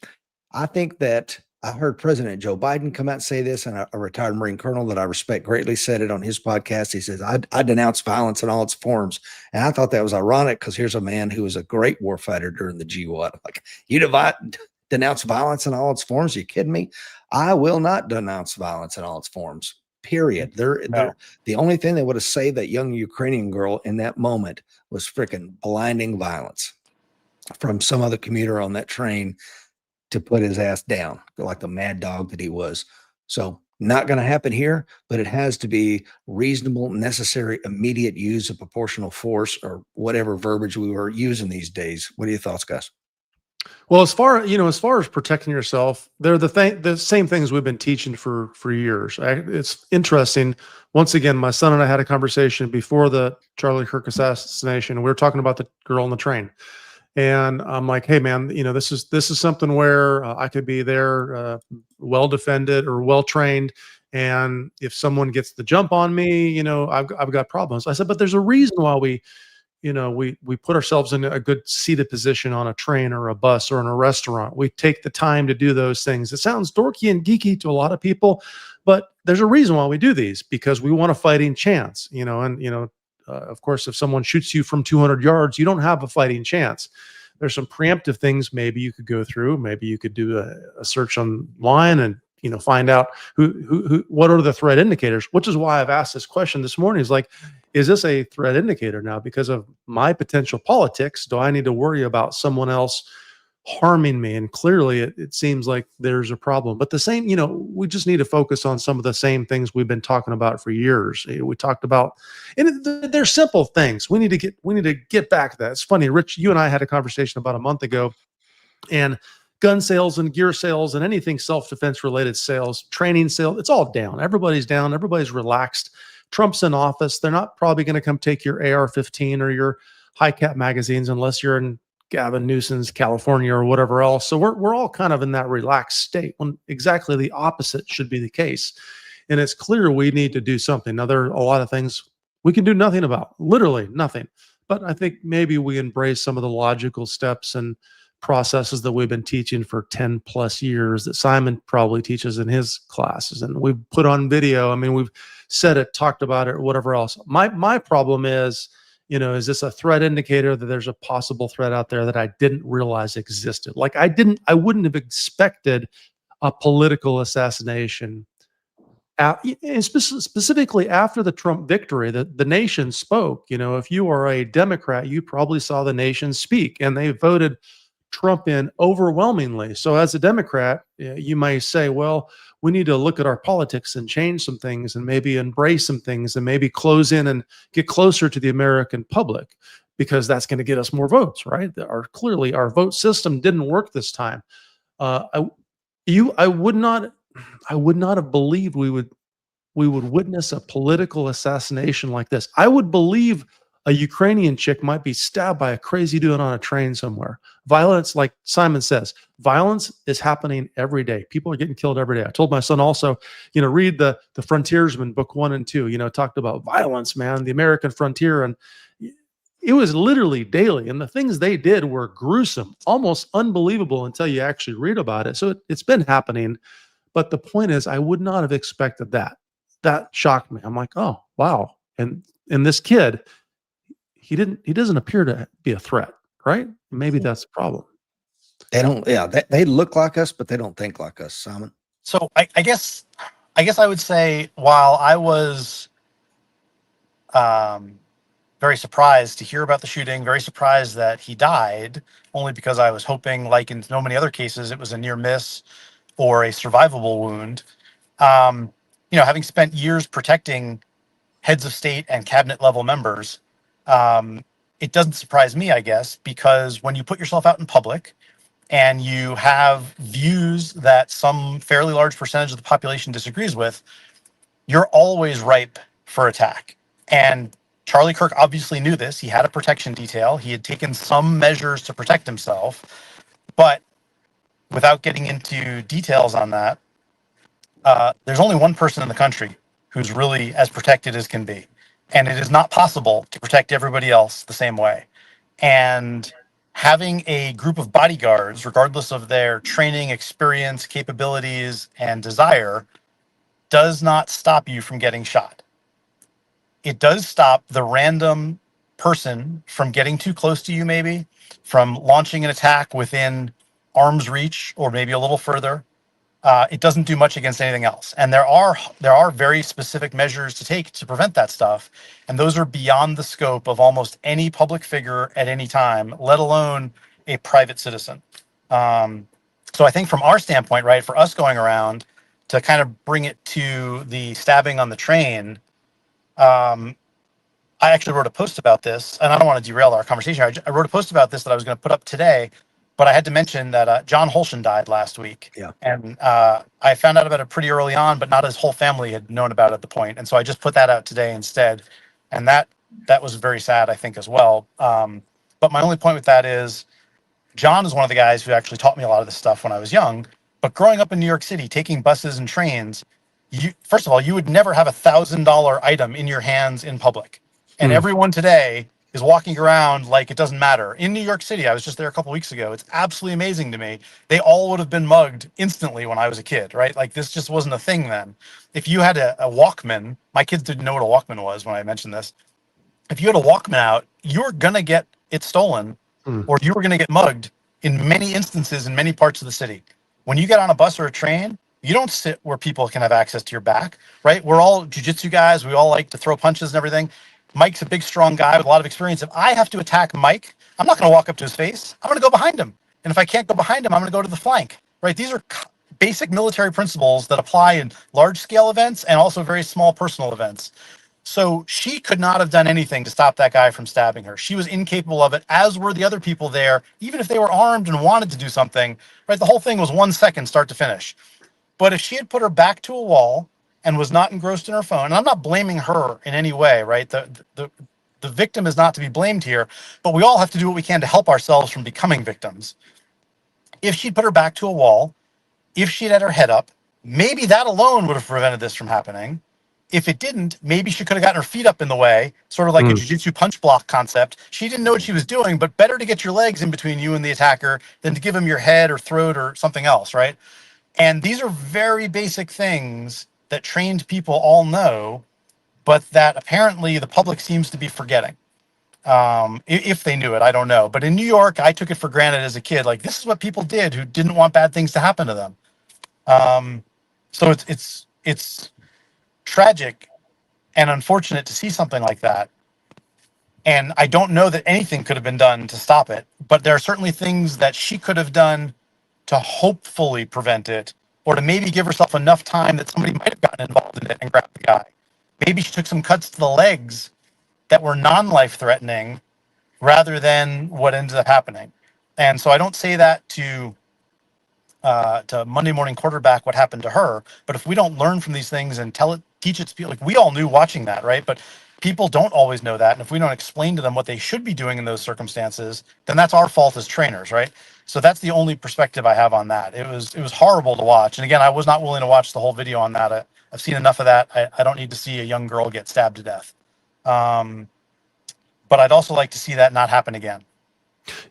I think that I heard President Joe Biden come out and say this, and a retired Marine colonel that I respect greatly said it on his podcast. He says, I denounce violence in all its forms. And I thought that was ironic because here's a man who was a great warfighter during the GWOT. Like, you denounce violence in all its forms? Are you kidding me? I will not denounce violence in all its forms, period. The only thing that would have saved that young Ukrainian girl in that moment was freaking blinding violence from some other commuter on that train to put his ass down like the mad dog that he was. So not going to happen here, but it has to be reasonable, necessary, immediate use of proportional force, or whatever verbiage we were using these days. What are your thoughts, guys? Well, as far as protecting yourself, they're the same things we've been teaching for years. It's interesting. Once again, my son and I had a conversation before the Charlie Kirk assassination. We were talking about the girl on the train, and I'm like, "Hey, man, this is something where I could be there, well defended or well trained, and if someone gets the jump on me, I've got problems." I said, "But there's a reason why we put ourselves in a good seated position on a train or a bus or in a restaurant. We take the time to do those things. It sounds dorky and geeky to a lot of people, but there's a reason why we do these, because we want a fighting chance, of course, if someone shoots you from 200 yards, you don't have a fighting chance. There's some preemptive things maybe you could go through. Maybe you could do a search online and find out what are the threat indicators, which is why I've asked this question this morning. Is like, is this a threat indicator now because of my potential politics? Do I need to worry about someone else harming me? And clearly it seems like there's a problem, but the same, we just need to focus on some of the same things we've been talking about for years. We talked about, and they're simple things. We need to get back to that. It's funny, Rich, you and I had a conversation about a month ago, and gun sales and gear sales and anything self-defense related sales, training sales, it's all down. Everybody's down. Everybody's relaxed. Trump's in office. They're not probably going to come take your AR-15 or your high cap magazines unless you're in Gavin Newsom's California or whatever else. So we're all kind of in that relaxed state when exactly the opposite should be the case. And it's clear we need to do something. Now, there are a lot of things we can do nothing about, literally nothing. But I think maybe we embrace some of the logical steps and processes that we've been teaching for 10 plus years that Simon probably teaches in his classes. And we've put on video. I mean, we've said it, talked about it, or whatever else. My problem is You know, is this a threat indicator that there's a possible threat out there that I didn't realize existed? Like I wouldn't have expected a political assassination. And specifically after the Trump victory, the nation spoke. You know, if you are a Democrat, you probably saw the nation speak, and they voted Trump in overwhelmingly. So as a Democrat, you may say, well, we need to look at our politics and change some things and maybe embrace some things and maybe close in and get closer to the American public, because that's going to get us more votes, right? Clearly our vote system didn't work this time. I would not have believed we would witness a political assassination like this. I would believe a Ukrainian chick might be stabbed by a crazy dude on a train somewhere. Violence, like Simon says, violence is happening every day. People are getting killed every day. I told my son also, you know, read the Frontiersman book 1 and 2, you know, talked about violence, man, the American frontier. And it was literally daily. And the things they did were gruesome, almost unbelievable until you actually read about it. So it's been happening. But the point is, I would not have expected that. That shocked me. I'm like, oh, wow. And this kid, he doesn't appear to be a threat, right? Maybe that's the problem. They don't, yeah, they look like us, but they don't think like us, Simon. So I guess I would say, while I was very surprised to hear about the shooting, very surprised that he died, only because I was hoping, like in so many other cases, it was a near miss or a survivable wound. You know, having spent years protecting heads of state and cabinet level members, it doesn't surprise me, I guess, because when you put yourself out in public and you have views that some fairly large percentage of the population disagrees with, you're always ripe for attack. And Charlie Kirk obviously knew this. He had a protection detail. He had taken some measures to protect himself. But without getting into details on that, there's only one person in the country who's really as protected as can be. And it is not possible to protect everybody else the same way. And having a group of bodyguards, regardless of their training, experience, capabilities, and desire, does not stop you from getting shot. It does stop the random person from getting too close to you, maybe, from launching an attack within arm's reach or maybe a little further. It doesn't do much against anything else. And there are very specific measures to take to prevent that stuff. And those are beyond the scope of almost any public figure at any time, let alone a private citizen. So I think from our standpoint, right, for us going around to kind of bring it to the stabbing on the train, I actually wrote a post about this, and I don't want to derail our conversation. I wrote a post about this that I was going to put up today, but I had to mention that John Holshin died last week. Yeah. And I found out about it pretty early on, but not his whole family had known about it at the point. And so I just put that out today instead. And that was very sad, I think, as well. But my only point with that is John is one of the guys who actually taught me a lot of this stuff when I was young. But growing up in New York City, taking buses and trains, first of all, you would never have $1,000 item in your hands in public. And everyone today is walking around like it doesn't matter. In New York City, I was just there a couple weeks ago. It's absolutely amazing to me. They all would have been mugged instantly when I was a kid, right? Like this just wasn't a thing then. If you had a Walkman, my kids didn't know what a Walkman was when I mentioned this. If you had a Walkman out, you were going to get it stolen or you were going to get mugged in many instances in many parts of the city. When you get on a bus or a train, you don't sit where people can have access to your back, right? We're all jiu-jitsu guys. We all like to throw punches and everything. Mike's a big, strong guy with a lot of experience. If I have to attack Mike, I'm not going to walk up to his face. I'm going to go behind him. And if I can't go behind him, I'm going to go to the flank, right? These are basic military principles that apply in large-scale events and also very small personal events. So she could not have done anything to stop that guy from stabbing her. She was incapable of it, as were the other people there, even if they were armed and wanted to do something, right? The whole thing was 1 second start to finish. But if she had put her back to a wall and was not engrossed in her phone, and I'm not blaming her in any way, right? The victim is not to be blamed here, but we all have to do what we can to help ourselves from becoming victims. If she'd put her back to a wall, if she'd had her head up, maybe that alone would have prevented this from happening. If it didn't, maybe she could have gotten her feet up in the way, sort of like a jiu-jitsu punch block concept. She didn't know what she was doing, but better to get your legs in between you and the attacker than to give him your head or throat or something else, right? And these are very basic things that trained people all know, but that apparently the public seems to be forgetting. If they knew it, I don't know. But in New York, I took it for granted as a kid. Like, this is what people did who didn't want bad things to happen to them. So it's tragic and unfortunate to see something like that. And I don't know that anything could have been done to stop it, but there are certainly things that she could have done to hopefully prevent it, or to maybe give herself enough time that somebody might have gotten involved in it and grabbed the guy. Maybe she took some cuts to the legs that were non-life threatening rather than what ended up happening. And so I don't say that to Monday morning quarterback what happened to her, but if we don't learn from these things and teach it to people, like we all knew watching that, right? But people don't always know that. And if we don't explain to them what they should be doing in those circumstances, then that's our fault as trainers, right? So that's the only perspective I have on that. It was horrible to watch. And again, I was not willing to watch the whole video on that. I've seen enough of that. I don't need to see a young girl get stabbed to death. But I'd also like to see that not happen again.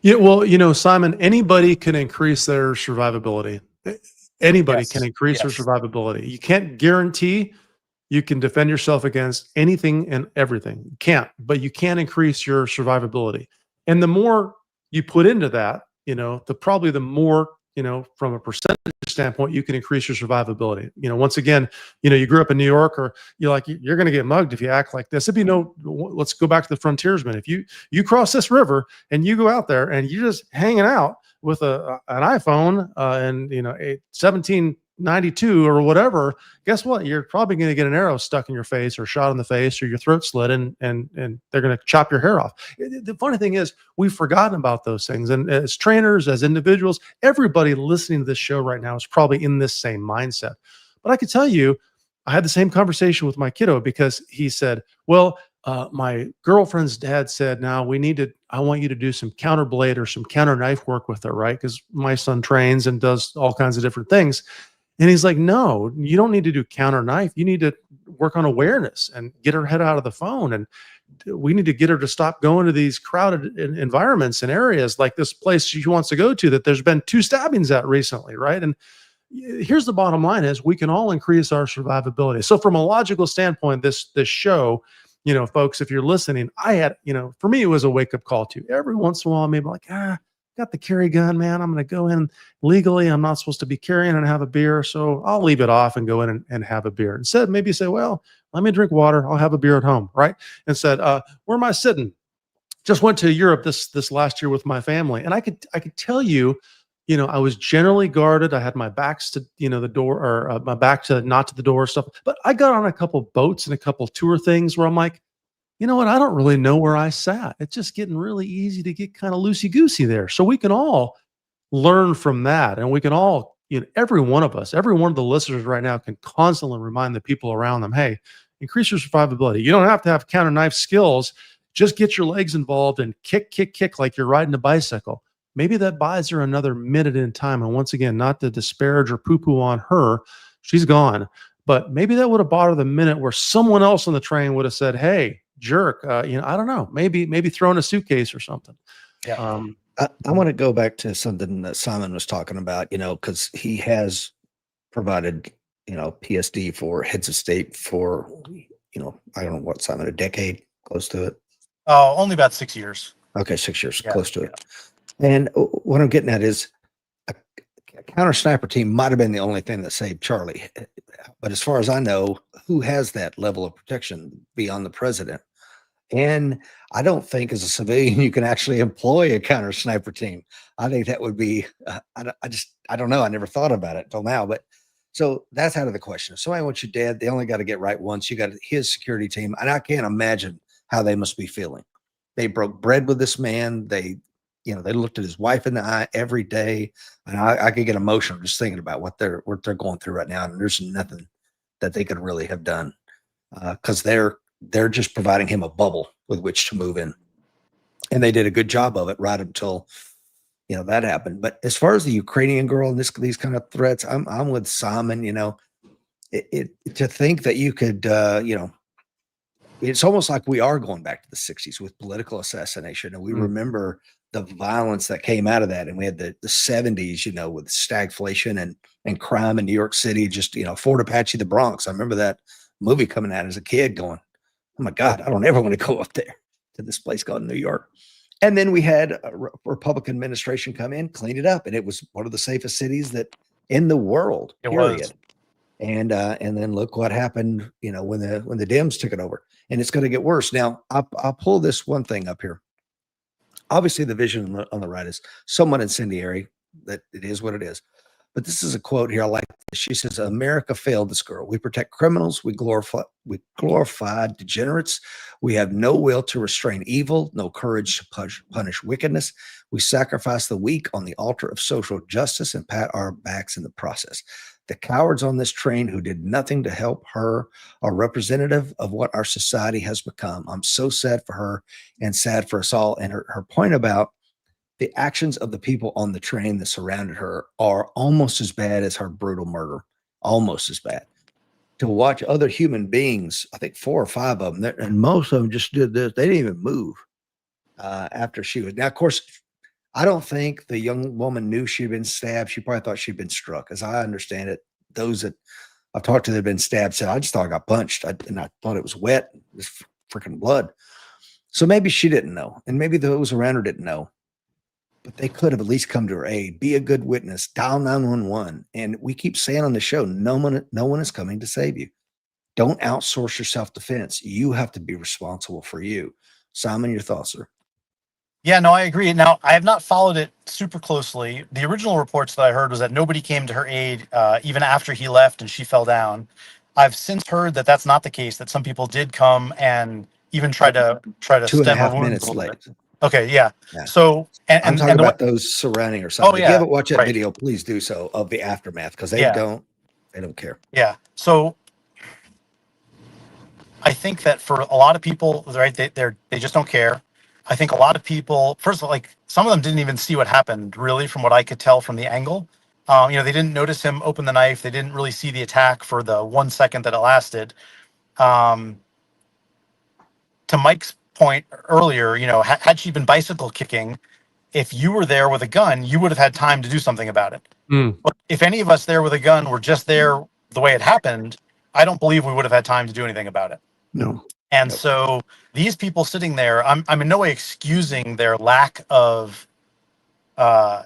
Yeah, well, Simon, anybody can increase their survivability. Anybody Yes. can increase their Yes. survivability. You can't guarantee you can defend yourself against anything and everything. You can't, but you can increase your survivability. And the more you put into that, probably the more, from a percentage standpoint, you can increase your survivability. Once again, you grew up in New York, or you're going to get mugged if you act like this. Let's go back to the frontiersmen. If you cross this river and you go out there and you're just hanging out with an iPhone and a 1792 or whatever, guess what? You're probably going to get an arrow stuck in your face, or shot in the face, or your throat slit, and they're going to chop your hair off. The funny thing is, we've forgotten about those things. And as trainers, as individuals, everybody listening to this show right now is probably in this same mindset. But I could tell you, I had the same conversation with my kiddo, because he said, well, my girlfriend's dad said, now I want you to do some counter blade or some counter knife work with her, right? Because my son trains and does all kinds of different things. And he's like, no, you don't need to do counter knife. You need to work on awareness and get her head out of the phone. And we need to get her to stop going to these crowded environments and areas like this place she wants to go to that there's been 2 stabbings at recently, right? And here's the bottom line is, we can all increase our survivability. So from a logical standpoint, this show, folks, if you're listening, I had, for me, it was a wake up call too. Every once in a while, maybe got the carry gun, man. I'm going to go in legally. I'm not supposed to be carrying and have a beer. So I'll leave it off and go in and have a beer. Instead, maybe say, well, let me drink water. I'll have a beer at home. Right. And said, where am I sitting? Just went to Europe this last year with my family. And I could tell you, I was generally guarded. I had my backs to, the door, or my back to not to the door stuff. But I got on a couple boats and a couple tour things where I'm like, you know what? I don't really know where I sat. It's just getting really easy to get kind of loosey-goosey there. So we can all learn from that. And we can all, every one of us, every one of the listeners right now can constantly remind the people around them, hey, increase your survivability. You don't have to have counter knife skills. Just get your legs involved and kick like you're riding a bicycle. Maybe that buys her another minute in time. And once again, not to disparage or poo-poo on her, she's gone. But maybe that would have bought her the minute where someone else on the train would have said, hey, jerk, I don't know, maybe throw in a suitcase or something. Yeah. I want to go back to something that Simon was talking about, because he has provided, PSD for heads of state for, I don't know what, Simon, a decade, close to it. Oh, only about 6 years. Okay, 6 years, Yeah, close to it. And what I'm getting at is a counter sniper team might have been the only thing that saved Charlie. But as far as I know, who has that level of protection beyond the president? And I don't think as a civilian you can actually employ a counter sniper team. I think that would be, I don't know. I never thought about it till now. But so that's out of the question. If somebody wants you dead, they only got to get right once. You got his security team. And I can't imagine how they must be feeling. They broke bread with this man. They looked at his wife in the eye every day. And I could get emotional just thinking about what they're going through right now. And there's nothing that they could really have done because they're just providing him a bubble with which to move in. And they did a good job of it right until, that happened. But as far as the Ukrainian girl and these kind of threats, I'm with Simon, to think that you could, it's almost like we are going back to the 60s with political assassination. And we remember the violence that came out of that. And we had the 70s, with stagflation and crime in New York City, just, Fort Apache, the Bronx. I remember that movie coming out as a kid going, oh my God, I don't ever want to go up there to this place called New York. And then we had a Republican administration come in, clean it up, and it was one of the safest cities that in the world, It period. was. And then look what happened, you know, when the Dems took it over, and it's going to get worse. Now, I'll pull this one thing up here. Obviously, the vision on the right is somewhat incendiary. That it is what it is. But this is a quote here. I like this. She says, "America failed this girl. We protect criminals. We glorify degenerates. We have no will to restrain evil, no courage to punish wickedness. We sacrifice the weak on the altar of social justice and pat our backs in the process. The cowards on this train who did nothing to help her are representative of what our society has become. I'm so sad for her and sad for us all." And her point about the actions of the people on the train that surrounded her are almost as bad as her brutal murder, almost as bad. To watch other human beings, I think 4 or 5 of them, and most of them just did this. They didn't even move after she was. Now, of course, I don't think the young woman knew she'd been stabbed. She probably thought she'd been struck. As I understand it, those that I've talked to that have been stabbed said, "I just thought I got punched. And I thought it was wet. It was freaking blood." So maybe she didn't know. And maybe those around her didn't know. But they could have at least come to her aid, be a good witness, dial 911. And we keep saying on the show, no one is coming to save you. Don't outsource your self-defense. You have to be responsible for you. Simon, your thoughts, sir? Yeah, no, I agree. Now, I have not followed it super closely. The original reports that I heard was that nobody came to her aid even after he left and she fell down. I've since heard that that's not the case, that some people did come and even try to 2.5 stem her minutes wounds. late. Okay, yeah. Yeah. So, I'm talking the about those surrounding her. Oh, If you yeah, haven't watched that right. video, please do so, of the aftermath, because they Yeah. don't care. Yeah. So I think that for a lot of people, right, they just don't care. I think a lot of people, first of all, like some of them didn't even see what happened, really, from what I could tell from the angle. You know, they didn't notice him open the knife. They didn't really see the attack for the 1 second that it lasted. To Mike's point earlier, you know, had she been bicycle kicking, if you were there with a gun, you would have had time to do something about it. But if any of us there with a gun were just there the way it happened, I don't believe we would have had time to do anything about it. No. And so these people sitting there, I'm in no way excusing their lack of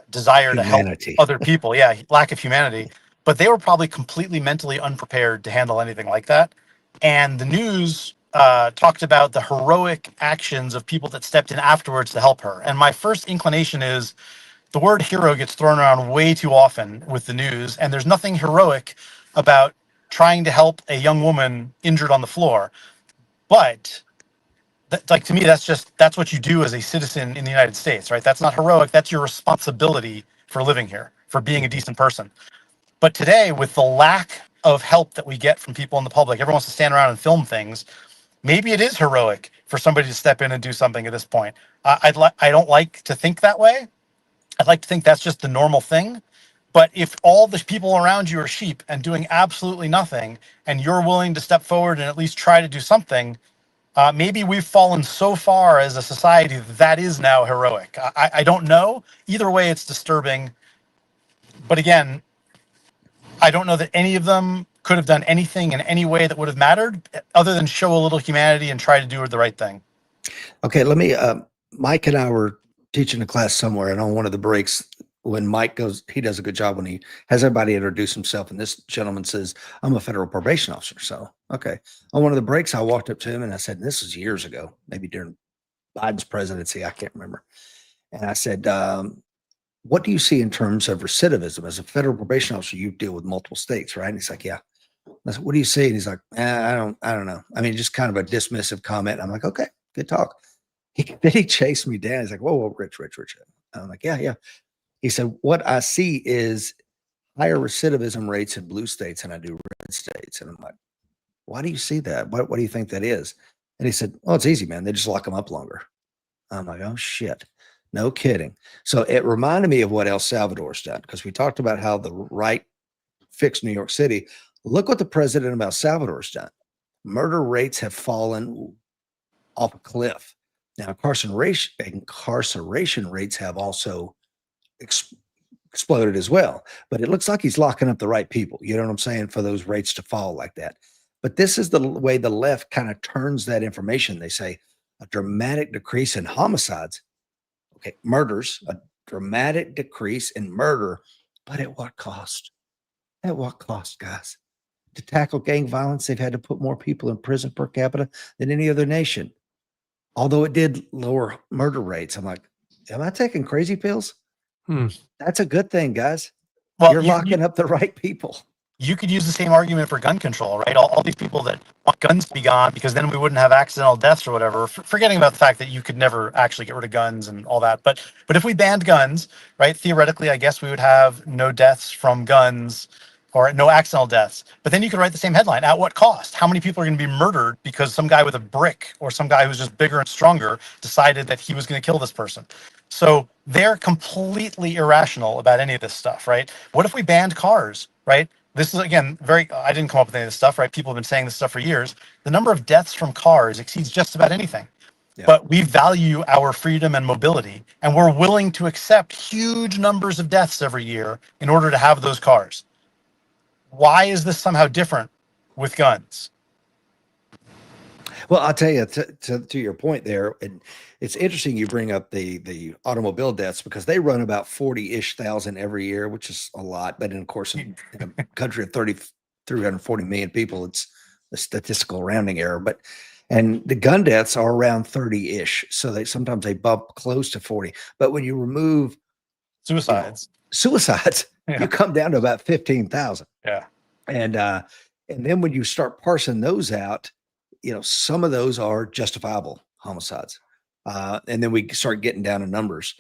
desire Humanity. to help other people. Yeah, lack of humanity. But they were probably completely mentally unprepared to handle anything like that. And the news talked about the heroic actions of people that stepped in afterwards to help her. And my first inclination is the word hero gets thrown around way too often with the news. And there's nothing heroic about trying to help a young woman injured on the floor. But like, to me, that's what you do as a citizen in the United States, right? That's not heroic. That's your responsibility for living here, for being a decent person. But today, with the lack of help that we get from people in the public, everyone wants to stand around and film things. Maybe it is heroic for somebody to step in and do something at this point. I don't like to think that way. I'd like to think that's just the normal thing. But if all the people around you are sheep and doing absolutely nothing, and you're willing to step forward and at least try to do something, maybe we've fallen so far as a society that is now heroic. I don't know. Either way, it's disturbing. But again, I don't know that any of them could have done anything in any way that would have mattered other than show a little humanity and try to do the right thing. Okay, let me, Mike and I were teaching a class somewhere, and on one of the breaks, when Mike goes, he does a good job when he has everybody introduce himself. And this gentleman says, "I'm a federal probation officer." So, okay. On one of the breaks, I walked up to him and I said, and this was years ago, maybe during Biden's presidency, I can't remember. And I said, "What do you see in terms of recidivism? As a federal probation officer, you deal with multiple states, right?" And he's like, "Yeah." I said, "What do you see?" And he's like, I don't know. I mean, just kind of a dismissive comment. I'm like, "Okay, good talk." Then he chased me down. He's like, whoa, Rich. I'm like, yeah. He said, "What I see is higher recidivism rates in blue states than I do red states." And I'm like, "Why do you see that? What do you think that is?" And he said, "Well, it's easy, man. They just lock them up longer." I'm like, "Oh, shit. No kidding." So it reminded me of what El Salvador's done, because we talked about how the right fixed New York City. Look what the president of El Salvador's done. Murder rates have fallen off a cliff. Now, incarceration rates have also exploded as well. But it looks like he's locking up the right people. You know what I'm saying? For those rates to fall like that. But this is the way the left kind of turns that information. They say, a dramatic decrease in homicides. Okay, murders, a dramatic decrease in murder, but at what cost? At what cost, guys? To tackle gang violence, they've had to put more people in prison per capita than any other nation. Although it did lower murder rates. I'm like, am I taking crazy pills? Hmm. That's a good thing, guys. Well, You're locking up the right people. you could use the same argument for gun control, right? All these people that want guns to be gone because then we wouldn't have accidental deaths or whatever. Forgetting about the fact that you could never actually get rid of guns and all that. But if we banned guns, right? Theoretically, I guess we would have no deaths from guns or no accidental deaths. But then you could write the same headline: at what cost? How many people are going to be murdered because some guy with a brick or some guy who's just bigger and stronger decided that he was going to kill this person? So they're completely irrational about any of this stuff, right? What if we banned cars, right? This is, again, I didn't come up with any of this stuff, right? People have been saying this stuff for years. The number of deaths from cars exceeds just about anything. Yeah. But we value our freedom and mobility, and we're willing to accept huge numbers of deaths every year in order to have those cars. Why is this somehow different with guns? Well, I'll tell you, to your point there, and it's interesting you bring up the automobile deaths because they run about 40-ish thousand every year, which is a lot. But of course, in a country of 340 million people, it's a statistical rounding error. And the gun deaths are around 30-ish. So sometimes they bump close to 40. But when you remove suicides, you come down to about 15,000. Yeah. And then when you start parsing those out, some of those are justifiable homicides. And then we start getting down to numbers,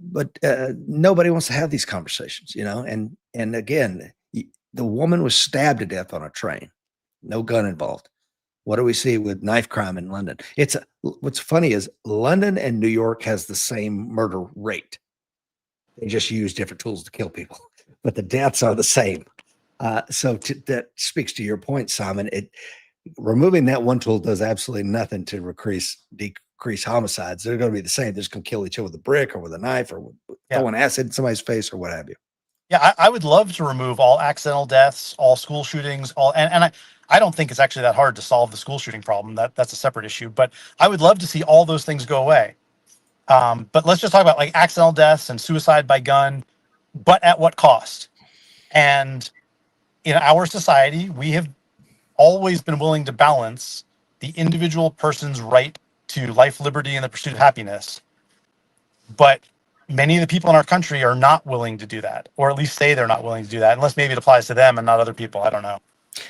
but nobody wants to have these conversations, and again, the woman was stabbed to death on a train, no gun involved. What do we see with knife crime in London? What's funny is London and New York has the same murder rate. They just use different tools to kill people, but the deaths are the same. So that speaks to your point, Simon. Removing that one tool does absolutely nothing to decrease homicides. They're going to be the same. They're just going to kill each other with a brick or with a knife or throwing acid in somebody's face or what have you. Yeah, I would love to remove all accidental deaths, all school shootings, and I don't think it's actually that hard to solve the school shooting problem. That's a separate issue. But I would love to see all those things go away. But let's just talk about like accidental deaths and suicide by gun, but at what cost? And in our society, we have always been willing to balance the individual person's right to life, liberty, and the pursuit of happiness. But many of the people in our country are not willing to do that, or at least say they're not willing to do that, unless maybe it applies to them and not other people. I don't know.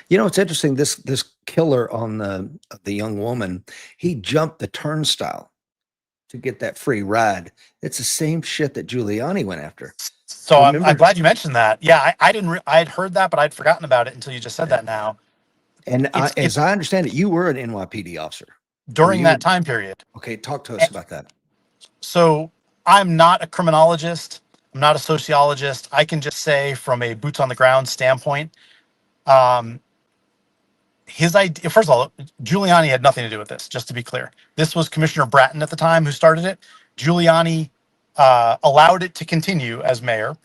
It's interesting. This killer on the young woman, he jumped the turnstile to get that free ride. It's the same shit that Giuliani went after. So I'm glad you mentioned that. Yeah, I didn't. I had heard that, but I'd forgotten about it until you just said that now. And as I understand it, you were an NYPD officer during that time period. Okay, talk to us about that. So I'm not a criminologist. I'm not a sociologist. I can just say from a boots on the ground standpoint, his idea, first of all, Giuliani had nothing to do with this, just to be clear. This was Commissioner Bratton at the time who started it. Giuliani allowed it to continue as mayor.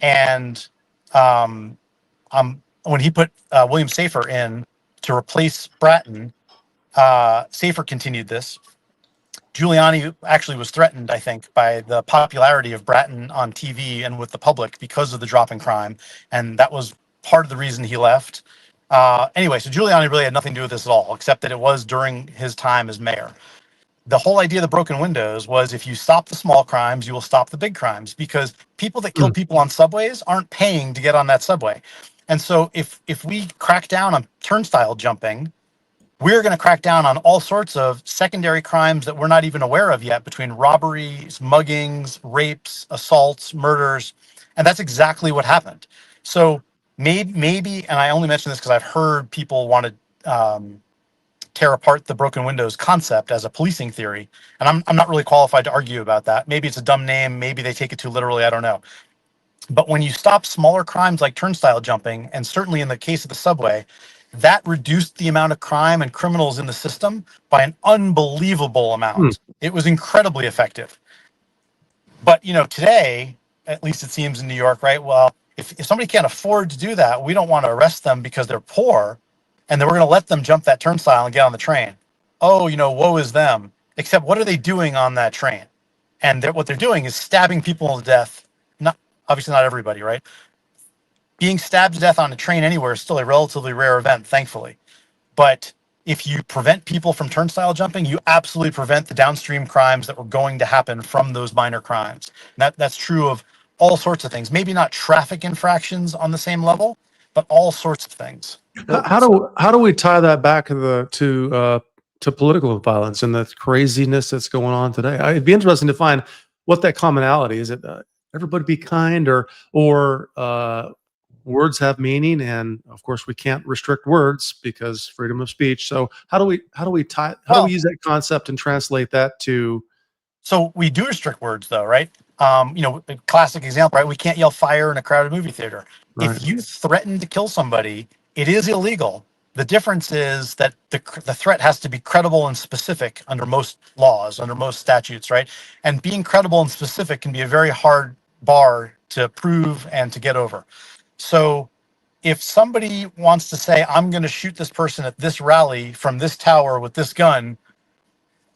And when he put William Safer in to replace Bratton, Safer continued this. Giuliani actually was threatened, I think, by the popularity of Bratton on TV and with the public because of the drop in crime. And that was part of the reason he left. Anyway, so Giuliani really had nothing to do with this at all, except that it was during his time as mayor. The whole idea of the broken windows was if you stop the small crimes, you will stop the big crimes, because people that kill people on subways aren't paying to get on that subway. And so if we crack down on turnstile jumping, we're going to crack down on all sorts of secondary crimes that we're not even aware of yet, between robberies, muggings, rapes, assaults, murders. And that's exactly what happened. So maybe, and I only mention this because I've heard people want to tear apart the broken windows concept as a policing theory. And I'm not really qualified to argue about that. Maybe it's a dumb name. Maybe they take it too literally. I don't know. But when you stop smaller crimes like turnstile jumping, and certainly in the case of the subway, that reduced the amount of crime and criminals in the system by an unbelievable amount. It was incredibly effective. But, today, at least it seems in New York, right? Well, if somebody can't afford to do that, we don't want to arrest them because they're poor, and then we're going to let them jump that turnstile and get on the train. Oh, woe is them. Except what are they doing on that train? And what they're doing is stabbing people to death. Not obviously not everybody, right? Being stabbed to death on a train anywhere is still a relatively rare event, thankfully. But if you prevent people from turnstile jumping, you absolutely prevent the downstream crimes that were going to happen from those minor crimes. And that's true of all sorts of things. Maybe not traffic infractions on the same level, but all sorts of things. How do we tie that back to political violence and the craziness that's going on today? It'd be interesting to find what that commonality is. It everybody be kind, or words have meaning, and of course we can't restrict words because freedom of speech. So how do we use that concept and translate that to? So we do restrict words, though, right? A classic example, right? We can't yell fire in a crowded movie theater. Right. If you threaten to kill somebody, it is illegal. The difference is that the threat has to be credible and specific under most laws, under most statutes, right? And being credible and specific can be a very hard bar to prove and to get over. So if somebody wants to say, I'm going to shoot this person at this rally from this tower with this gun,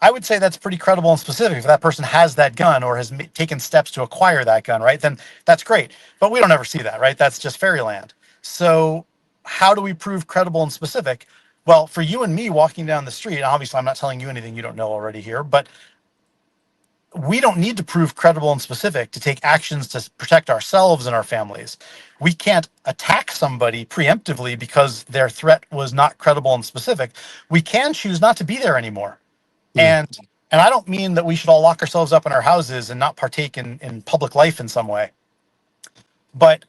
I would say that's pretty credible and specific. If that person has that gun or has taken steps to acquire that gun, right, then that's great. But we don't ever see that, right? That's just fairyland. So how do we prove credible and specific? Well, for you and me walking down the street, obviously I'm not telling you anything you don't know already here, but we don't need to prove credible and specific to take actions to protect ourselves and our families. We can't attack somebody preemptively because their threat was not credible and specific. We can choose not to be there anymore. And I don't mean that we should all lock ourselves up in our houses and not partake in public life in some way. But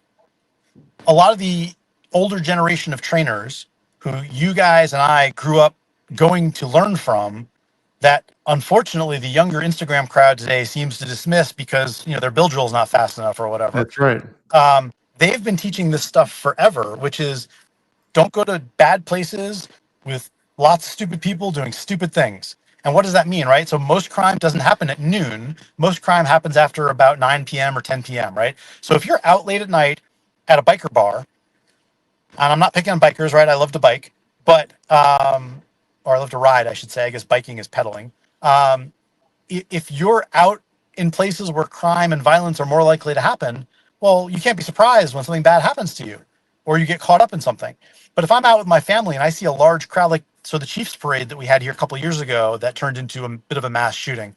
a lot of the older generation of trainers who you guys and I grew up going to learn from, that unfortunately the younger Instagram crowd today seems to dismiss because their bill drill is not fast enough or whatever. That's right. They've been teaching this stuff forever, which is don't go to bad places with lots of stupid people doing stupid things. And what does that mean, right? So most crime doesn't happen at noon. Most crime happens after about 9 p.m. or 10 p.m., right? So if you're out late at night at a biker bar, and I'm not picking on bikers, right? I love to bike, but or I love to ride, I should say. I guess biking is pedaling. If you're out in places where crime and violence are more likely to happen, well, you can't be surprised when something bad happens to you or you get caught up in something. But if I'm out with my family and I see a large crowd, like the Chiefs parade that we had here a couple of years ago that turned into a bit of a mass shooting,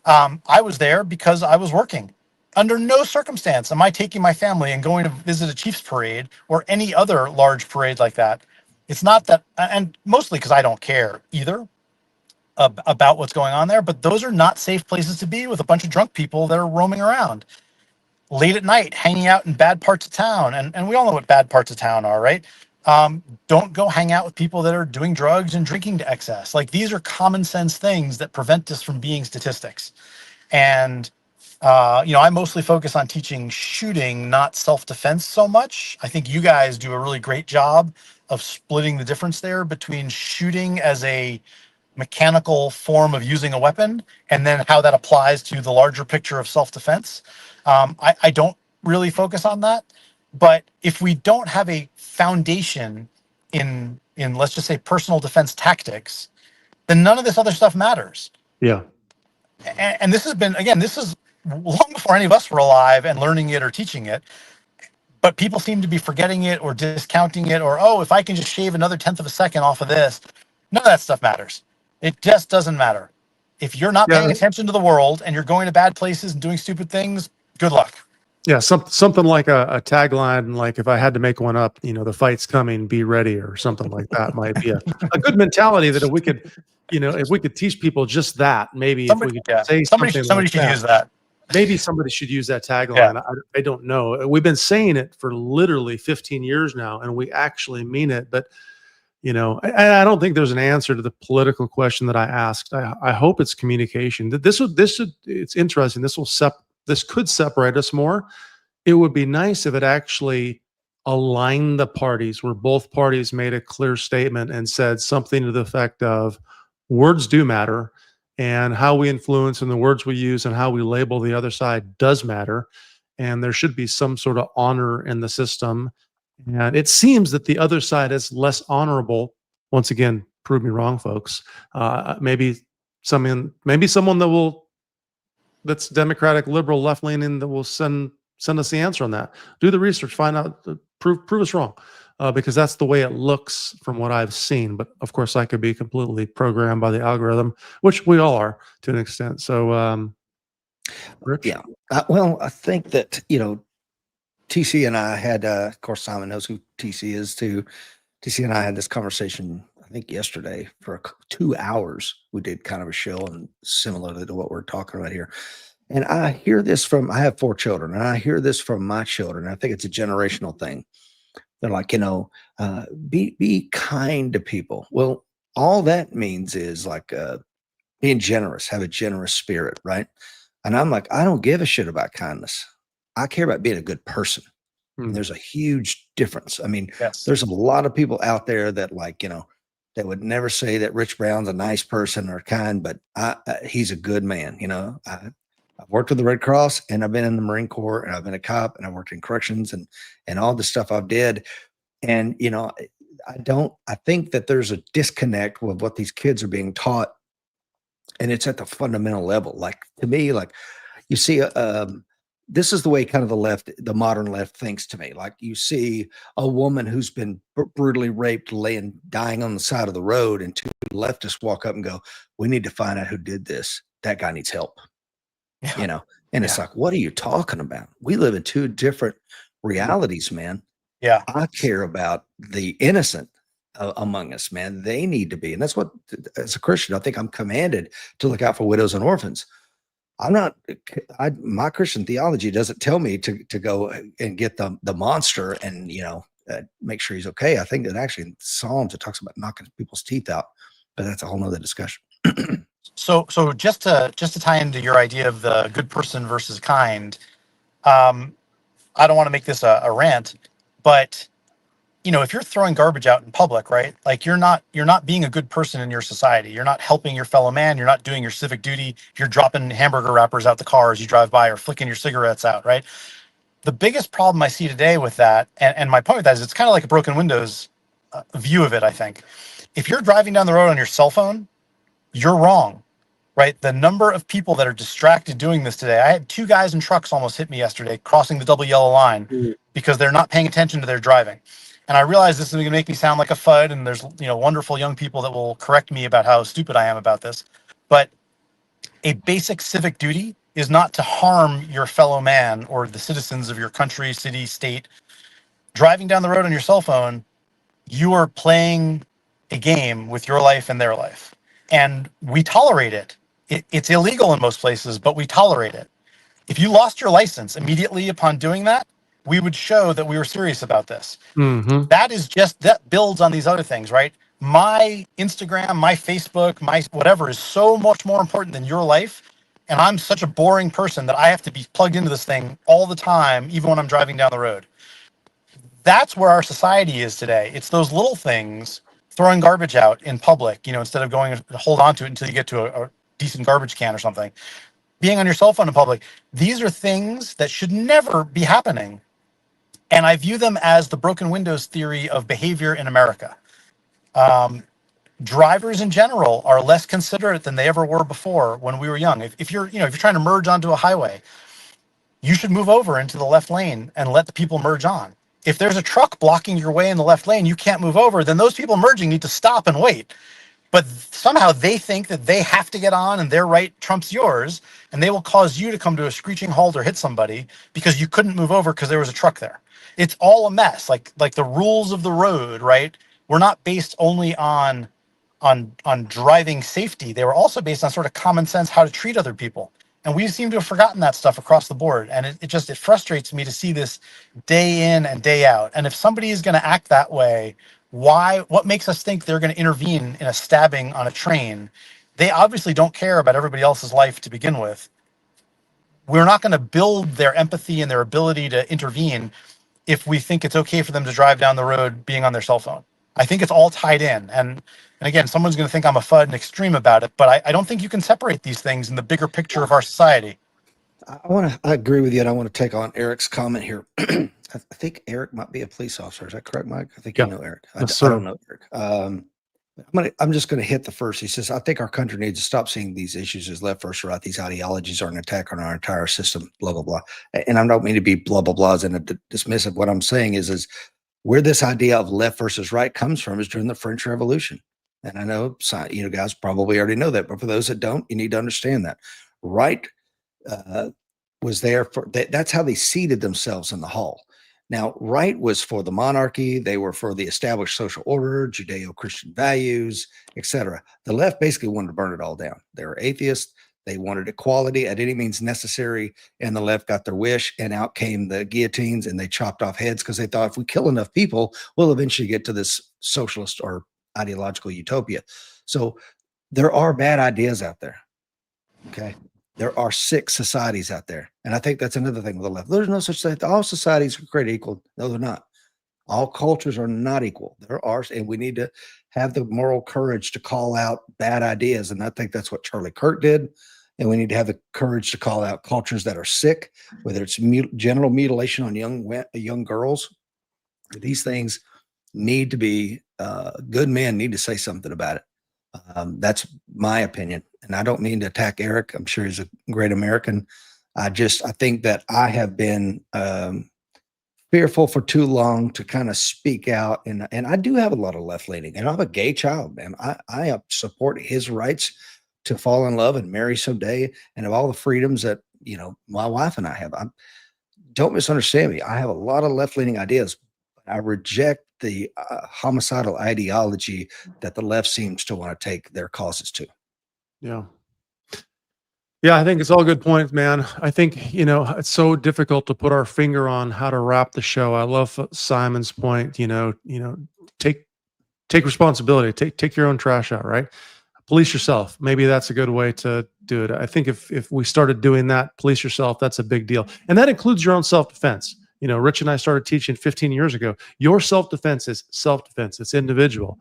I was there because I was working. Under no circumstance am I taking my family and going to visit a Chiefs parade or any other large parade like that. It's not that, and mostly because I don't care either about what's going on there, but those are not safe places to be with a bunch of drunk people that are roaming around late at night, hanging out in bad parts of town. And we all know what bad parts of town are, right? Don't go hang out with people that are doing drugs and drinking to excess. Like, these are common sense things that prevent us from being statistics. And, I mostly focus on teaching shooting, not self-defense so much. I think you guys do a really great job of splitting the difference there between shooting as a mechanical form of using a weapon and then how that applies to the larger picture of self-defense. I don't really focus on that. But if we don't have a foundation in let's just say personal defense tactics, then none of this other stuff matters. Yeah. And this has been, again, this is long before any of us were alive and learning it or teaching it. But people seem to be forgetting it or discounting it, or, oh, if I can just shave another 1/10 of a second off of this, none of that stuff matters. It just doesn't matter. If you're not paying attention to the world and you're going to bad places and doing stupid things, good luck. Yeah, something like a tagline, like if I had to make one up, the fight's coming, be ready, or something like that might be a good mentality. That if we could teach people just that, maybe if we could say somebody like should use that. Maybe somebody should use that tagline. Yeah. I don't know. We've been saying it for literally 15 years now, and we actually mean it. But I don't think there's an answer to the political question that I asked. I hope it's communication. That it's interesting. This could separate us more. It would be nice if it actually aligned the parties, where both parties made a clear statement and said something to the effect of words do matter, and how we influence and the words we use and how we label the other side does matter. And there should be some sort of honor in the system. And it seems that the other side is less honorable. Once again, prove me wrong, folks. Maybe maybe someone that's Democratic, liberal, left leaning that will send us the answer on that. Do the research, find out, prove us wrong, because that's the way it looks from what I've seen. But of course, I could be completely programmed by the algorithm, which we all are to an extent. So, Rich? Yeah. Well, I think that, TC and I had, of course, Simon knows who TC is too. TC and I had this conversation, I think yesterday, for 2 hours. We did kind of a show, and similar to what we're talking about here. And I hear this I have 4 children, and I hear this from my children. I think it's a generational thing. They're like, be kind to people. Well, all that means is like being generous, have a generous spirit, right? And I'm like, I don't give a shit about kindness. I care about being a good person. And there's a huge difference. I mean, Yes. there's a lot of people out there that that would never say that Rich Brown's a nice person or kind, but he's a good man. I've worked with the Red Cross, and I've been in the Marine Corps, and I've been a cop, and I've worked in corrections, and all the stuff I've did. And, I think that there's a disconnect with what these kids are being taught. And it's at the fundamental level. Like, to me, like, you see, this is the way kind of the modern left thinks to me. Like, you see a woman who's been brutally raped, dying on the side of the road, and 2 leftists walk up and go, we need to find out who did this. That guy needs help. Yeah. And it's like, what are you talking about? We live in 2 different realities, man. Yeah. I care about the innocent among us, man. They need to be. And that's what, as a Christian, I think I'm commanded to look out for widows and orphans. My Christian theology doesn't tell me to go and get the monster and, make sure he's okay. I think that actually in Psalms, it talks about knocking people's teeth out, but that's a whole nother discussion. So just to tie into your idea of the good person versus kind, I don't want to make this a rant, but if you're throwing garbage out in public, right? Like, you're not being a good person in your society. You're not helping your fellow man. You're not doing your civic duty. You're dropping hamburger wrappers out the car as you drive by, or flicking your cigarettes out, right? The biggest problem I see today with that, and my point with that is, it's kind of like a broken windows view of it, I think. If you're driving down the road on your cell phone, you're wrong, right? The number of people that are distracted doing this today. I had 2 guys in trucks almost hit me yesterday crossing the double yellow line because they're not paying attention to their driving. And I realize this is going to make me sound like a FUD, and there's wonderful young people that will correct me about how stupid I am about this. But a basic civic duty is not to harm your fellow man or the citizens of your country, city, state. Driving down the road on your cell phone, you are playing a game with your life and their life. And we tolerate it. It's illegal in most places, but we tolerate it. If you lost your license immediately upon doing that, we would show that we were serious about this. That builds on these other things, right? My Instagram, my Facebook, my whatever is so much more important than your life. And I'm such a boring person that I have to be plugged into this thing all the time, even when I'm driving down the road. That's where our society is today. It's those little things, throwing garbage out in public, instead of going and hold on to it until you get to a decent garbage can or something. Being on your cell phone in public. These are things that should never be happening. And I view them as the broken windows theory of behavior in America. Drivers in general are less considerate than they ever were before when we were young. If you're trying to merge onto a highway, you should move over into the left lane and let the people merge on. If there's a truck blocking your way in the left lane, you can't move over, then those people merging need to stop and wait. But somehow they think that they have to get on and their right trumps yours, and they will cause you to come to a screeching halt or hit somebody because you couldn't move over because there was a truck there. It's all a mess. Like the rules of the road, right? Were not based only on driving safety. They were also based on sort of common sense, how to treat other people. And we seem to have forgotten that stuff across the board. And it frustrates me to see this day in and day out. And if somebody is going to act that way, what makes us think they're going to intervene in a stabbing on a train? They obviously don't care about everybody else's life to begin with. We're not going to build their empathy and their ability to intervene if we think it's okay for them to drive down the road being on their cell phone. I think it's all tied in. And again, someone's going to think I'm a FUD and extreme about it, but I don't think you can separate these things in the bigger picture of our society. I agree with you, and I want to take on Eric's comment here. I think Eric might be a police officer. Is that correct, Mike? I think you know Eric. I don't know Eric. I'm just gonna hit the first. He says, I think our country needs to stop seeing these issues as left versus right. These ideologies are an attack on our entire system, blah, blah, blah. And I don't mean to be blah, blah, blahs and dismissive. What I'm saying is where this idea of left versus right comes from is during the French Revolution. And I know, guys probably already know that, but for those that don't, you need to understand that. Right was there for that's how they seated themselves in the hall. Now, right was for the monarchy. They were for the established social order, Judeo-Christian values, etc. The left basically wanted to burn it all down. They were atheists. They wanted equality at any means necessary, and the left got their wish, and out came the guillotines, and they chopped off heads because they thought if we kill enough people, we'll eventually get to this socialist or ideological utopia. So there are bad ideas out there. Okay. There are sick societies out there. And I think that's another thing with the left. There's no such thing. All societies are created equal. No, they're not. All cultures are not equal. There are, and we need to have the moral courage to call out bad ideas. And I think that's what Charlie Kirk did. And we need to have the courage to call out cultures that are sick, whether it's genital mutilation on young girls. These things need to be, good men need to say something about it. That's my opinion. And I don't mean to attack Eric. I'm sure he's a great American. I think that I have been fearful for too long to kind of speak out. And I do have a lot of left leaning, and I'm a gay child, man. I support his rights to fall in love and marry someday, and of all the freedoms that, my wife and I have. Don't misunderstand me. I have a lot of left leaning ideas. But I reject the homicidal ideology that the left seems to want to take their causes to. Yeah. Yeah, I think it's all good points, man. I think, it's so difficult to put our finger on how to wrap the show. I love Simon's point, take responsibility, take your own trash out, right? Police yourself. Maybe that's a good way to do it. I think if we started doing that, police yourself, that's a big deal. And that includes your own self-defense. Rich and I started teaching 15 years ago. Your self-defense is self-defense. It's individual.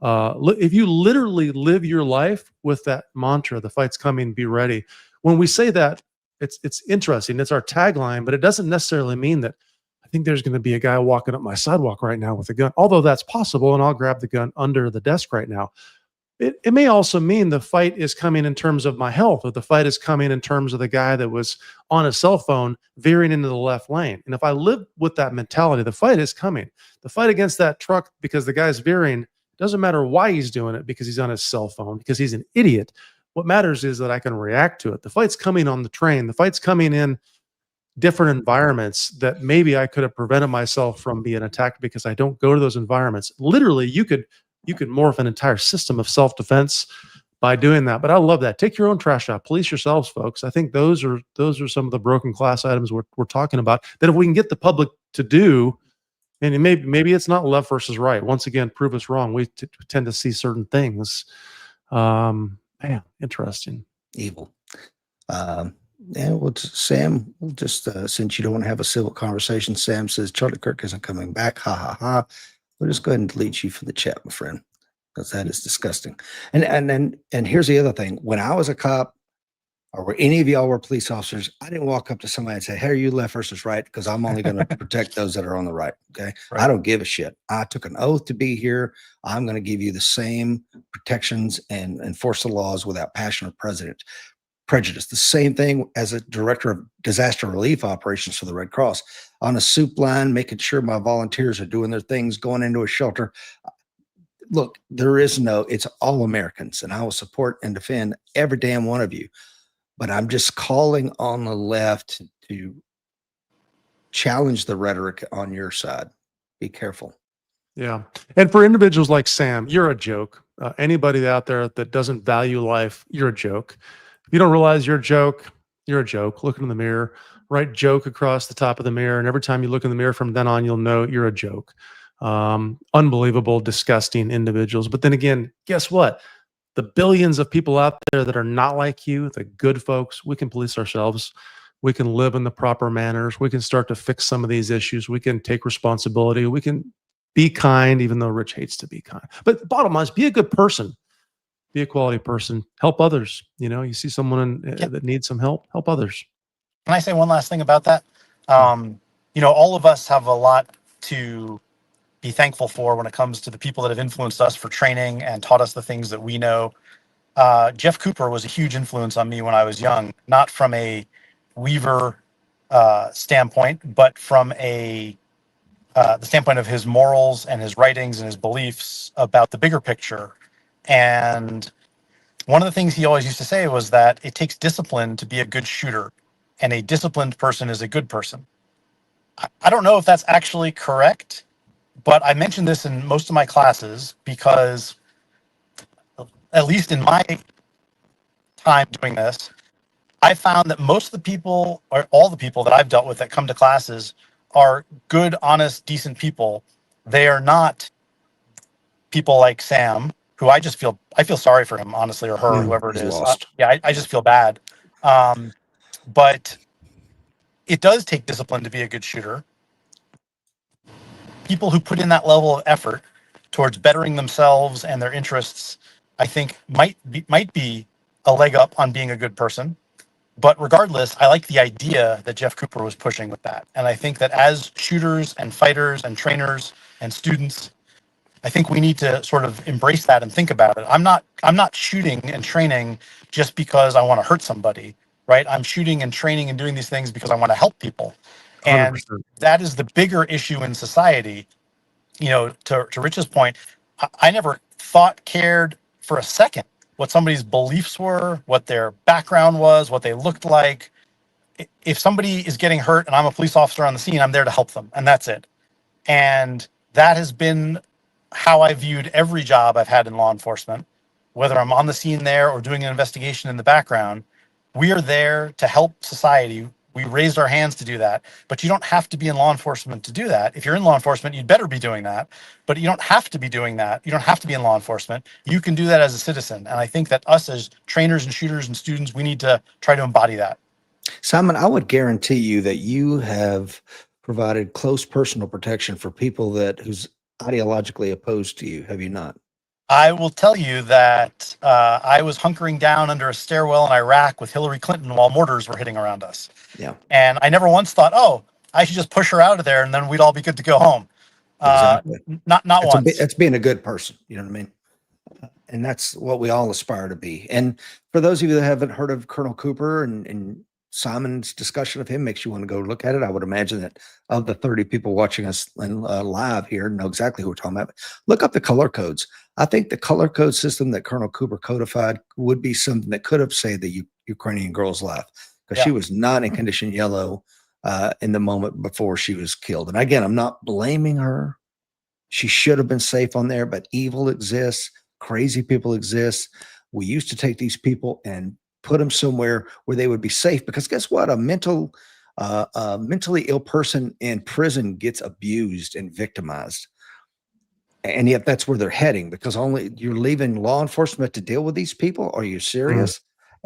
If you literally live your life with that mantra, the fight's coming, be ready. When we say that, it's interesting. It's our tagline, but it doesn't necessarily mean that I think there's going to be a guy walking up my sidewalk right now with a gun, although that's possible. And I'll grab the gun under the desk right now. It may also mean the fight is coming in terms of my health, or the fight is coming in terms of the guy that was on a cell phone veering into the left lane. And if I live with that mentality, the fight is coming. The fight against that truck because the guy's veering, doesn't matter why he's doing it, because he's on his cell phone, because he's an idiot. What matters is that I can react to it. The fight's coming on the train. The fight's coming in different environments that maybe I could have prevented myself from being attacked because I don't go to those environments. Literally, you could morph an entire system of self-defense by doing that. But I love that. Take your own trash out. Police yourselves, folks. I think those are some of the broken class items we're talking about, that if we can get the public to do, and maybe it's not left versus right. Once again, prove us wrong. We tend to see certain things. Man, interesting. Evil. Sam, since you don't want to have a civil conversation, Sam says Charlie Kirk isn't coming back. Ha ha ha. We'll just go ahead and delete you from the chat, my friend, because that is disgusting. And here's the other thing. When I was a cop, or were any of y'all were police officers, I didn't walk up to somebody and say, hey, are you left versus right? Because I'm only going to protect those that are on the right. Okay. Right. I don't give a shit. I took an oath to be here. I'm going to give you the same protections and enforce the laws without passion or prejudice. The same thing as a director of disaster relief operations for the Red Cross, on a soup line, making sure my volunteers are doing their things, going into a shelter. Look, it's all Americans, and I will support and defend every damn one of you. But I'm just calling on the left to challenge the rhetoric on your side. Be careful. Yeah. And for individuals like Sam, you're a joke. Anybody out there that doesn't value life, you're a joke. If you don't realize you're a joke, you're a joke. Look in the mirror, write joke across the top of the mirror. And every time you look in the mirror from then on, you'll know you're a joke. Unbelievable, disgusting individuals. But then again, guess what? The billions of people out there that are not like you, the good folks, we can police ourselves. We can live in the proper manners. We can start to fix some of these issues. We can take responsibility. We can be kind, even though Rich hates to be kind. But the bottom line is, be a good person. Be a quality person. Help others. You see someone that needs some help, help others. Can I say one last thing about that? All of us have a lot to be thankful for when it comes to the people that have influenced us for training and taught us the things that we know. Jeff Cooper was a huge influence on me when I was young, not from a Weaver standpoint, but from the standpoint of his morals and his writings and his beliefs about the bigger picture. And one of the things he always used to say was that it takes discipline to be a good shooter, and a disciplined person is a good person. I don't know if that's actually correct, but I mention this in most of my classes because, at least in my time doing this, I found that most of the people, or all the people that I've dealt with that come to classes, are good, honest, decent people. They are not people like Sam, who I feel sorry for him, honestly, or her, Yeah, whoever it he's is. lost. I just feel bad. But it does take discipline to be a good shooter. People who put in that level of effort towards bettering themselves and their interests, I think might be a leg up on being a good person. But regardless, I like the idea that Jeff Cooper was pushing with that. And I think that as shooters and fighters and trainers and students, I think we need to sort of embrace that and think about it. I'm not shooting and training just because I want to hurt somebody, right? I'm shooting and training and doing these things because I want to help people. And 100%. that is the bigger issue in society. You know, to Rich's point, I never thought, cared for a second what somebody's beliefs were, what their background was, what they looked like. If somebody is getting hurt and I'm a police officer on the scene, I'm there to help them, and that's it. And that has been how I viewed every job I've had in law enforcement, whether I'm on the scene there or doing an investigation in the background. We are there to help society. We raised our hands to do that, but you don't have to be in law enforcement to do that. If you're in law enforcement, you'd better be doing that, but you don't have to be doing that. You don't have to be in law enforcement. You can do that as a citizen. And I think that us as trainers and shooters and students, we need to try to embody that. Simon, I would guarantee you that you have provided close personal protection for people who's ideologically opposed to you, have you not? I will tell you that I was hunkering down under a stairwell in Iraq with Hillary Clinton while mortars were hitting around us. Yeah, And I never once thought, oh, I should just push her out of there and then we'd all be good to go home. exactly. Not once. That's being a good person. You know what I mean? And that's what we all aspire to be. And for those of you that haven't heard of Colonel Cooper and Simon's discussion of him makes you want to go look at it. I would imagine that of the 30 people watching us live here know exactly who we're talking about. Look up the color codes. I think the color code system that Colonel Cooper codified would be something that could have saved the Ukrainian girl's life, because she was not in condition yellow in the moment before she was killed. And again, I'm not blaming her. She should have been safe on there, but evil exists. Crazy people exist. We used to take these people and put them somewhere where they would be safe, because guess what? A mentally ill person in prison gets abused and victimized. And yet that's where they're heading, because only you're leaving law enforcement to deal with these people. Are you serious?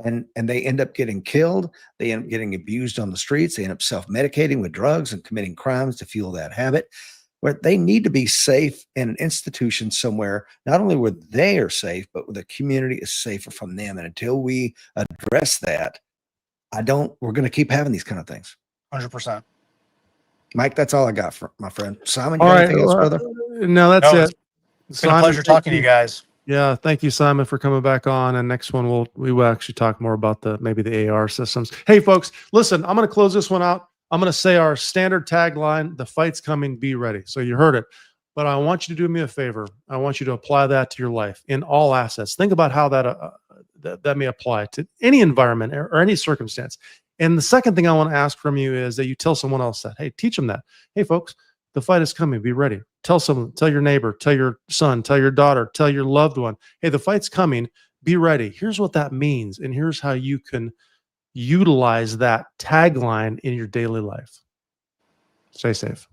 And they end up getting killed. They end up getting abused on the streets. They end up self-medicating with drugs and committing crimes to fuel that habit. Where they need to be safe in an institution somewhere, not only where they are safe, but where the community is safer from them. And until we address that, we're going to keep having these kind of things. 100%. Mike, that's all I got for my friend. Simon, All you got right. anything else, brother? No, that's it. It's been a pleasure talking to you guys. Yeah, thank you, Simon, for coming back on. And next one, we will actually talk more about maybe the AR systems. Hey, folks, listen, I'm going to close this one out. I'm going to say our standard tagline: the fight's coming, be ready. So you heard it, but I want you to do me a favor. I want you to apply that to your life in all assets. Think about how that may apply to any environment or any circumstance. And the second thing I want to ask from you is that you tell someone else that. Hey, teach them that. Hey, folks, the fight is coming. Be ready. Tell someone, tell your neighbor, tell your son, tell your daughter, tell your loved one. Hey, the fight's coming. Be ready. Here's what that means. And here's how you can utilize that tagline in your daily life. Stay safe.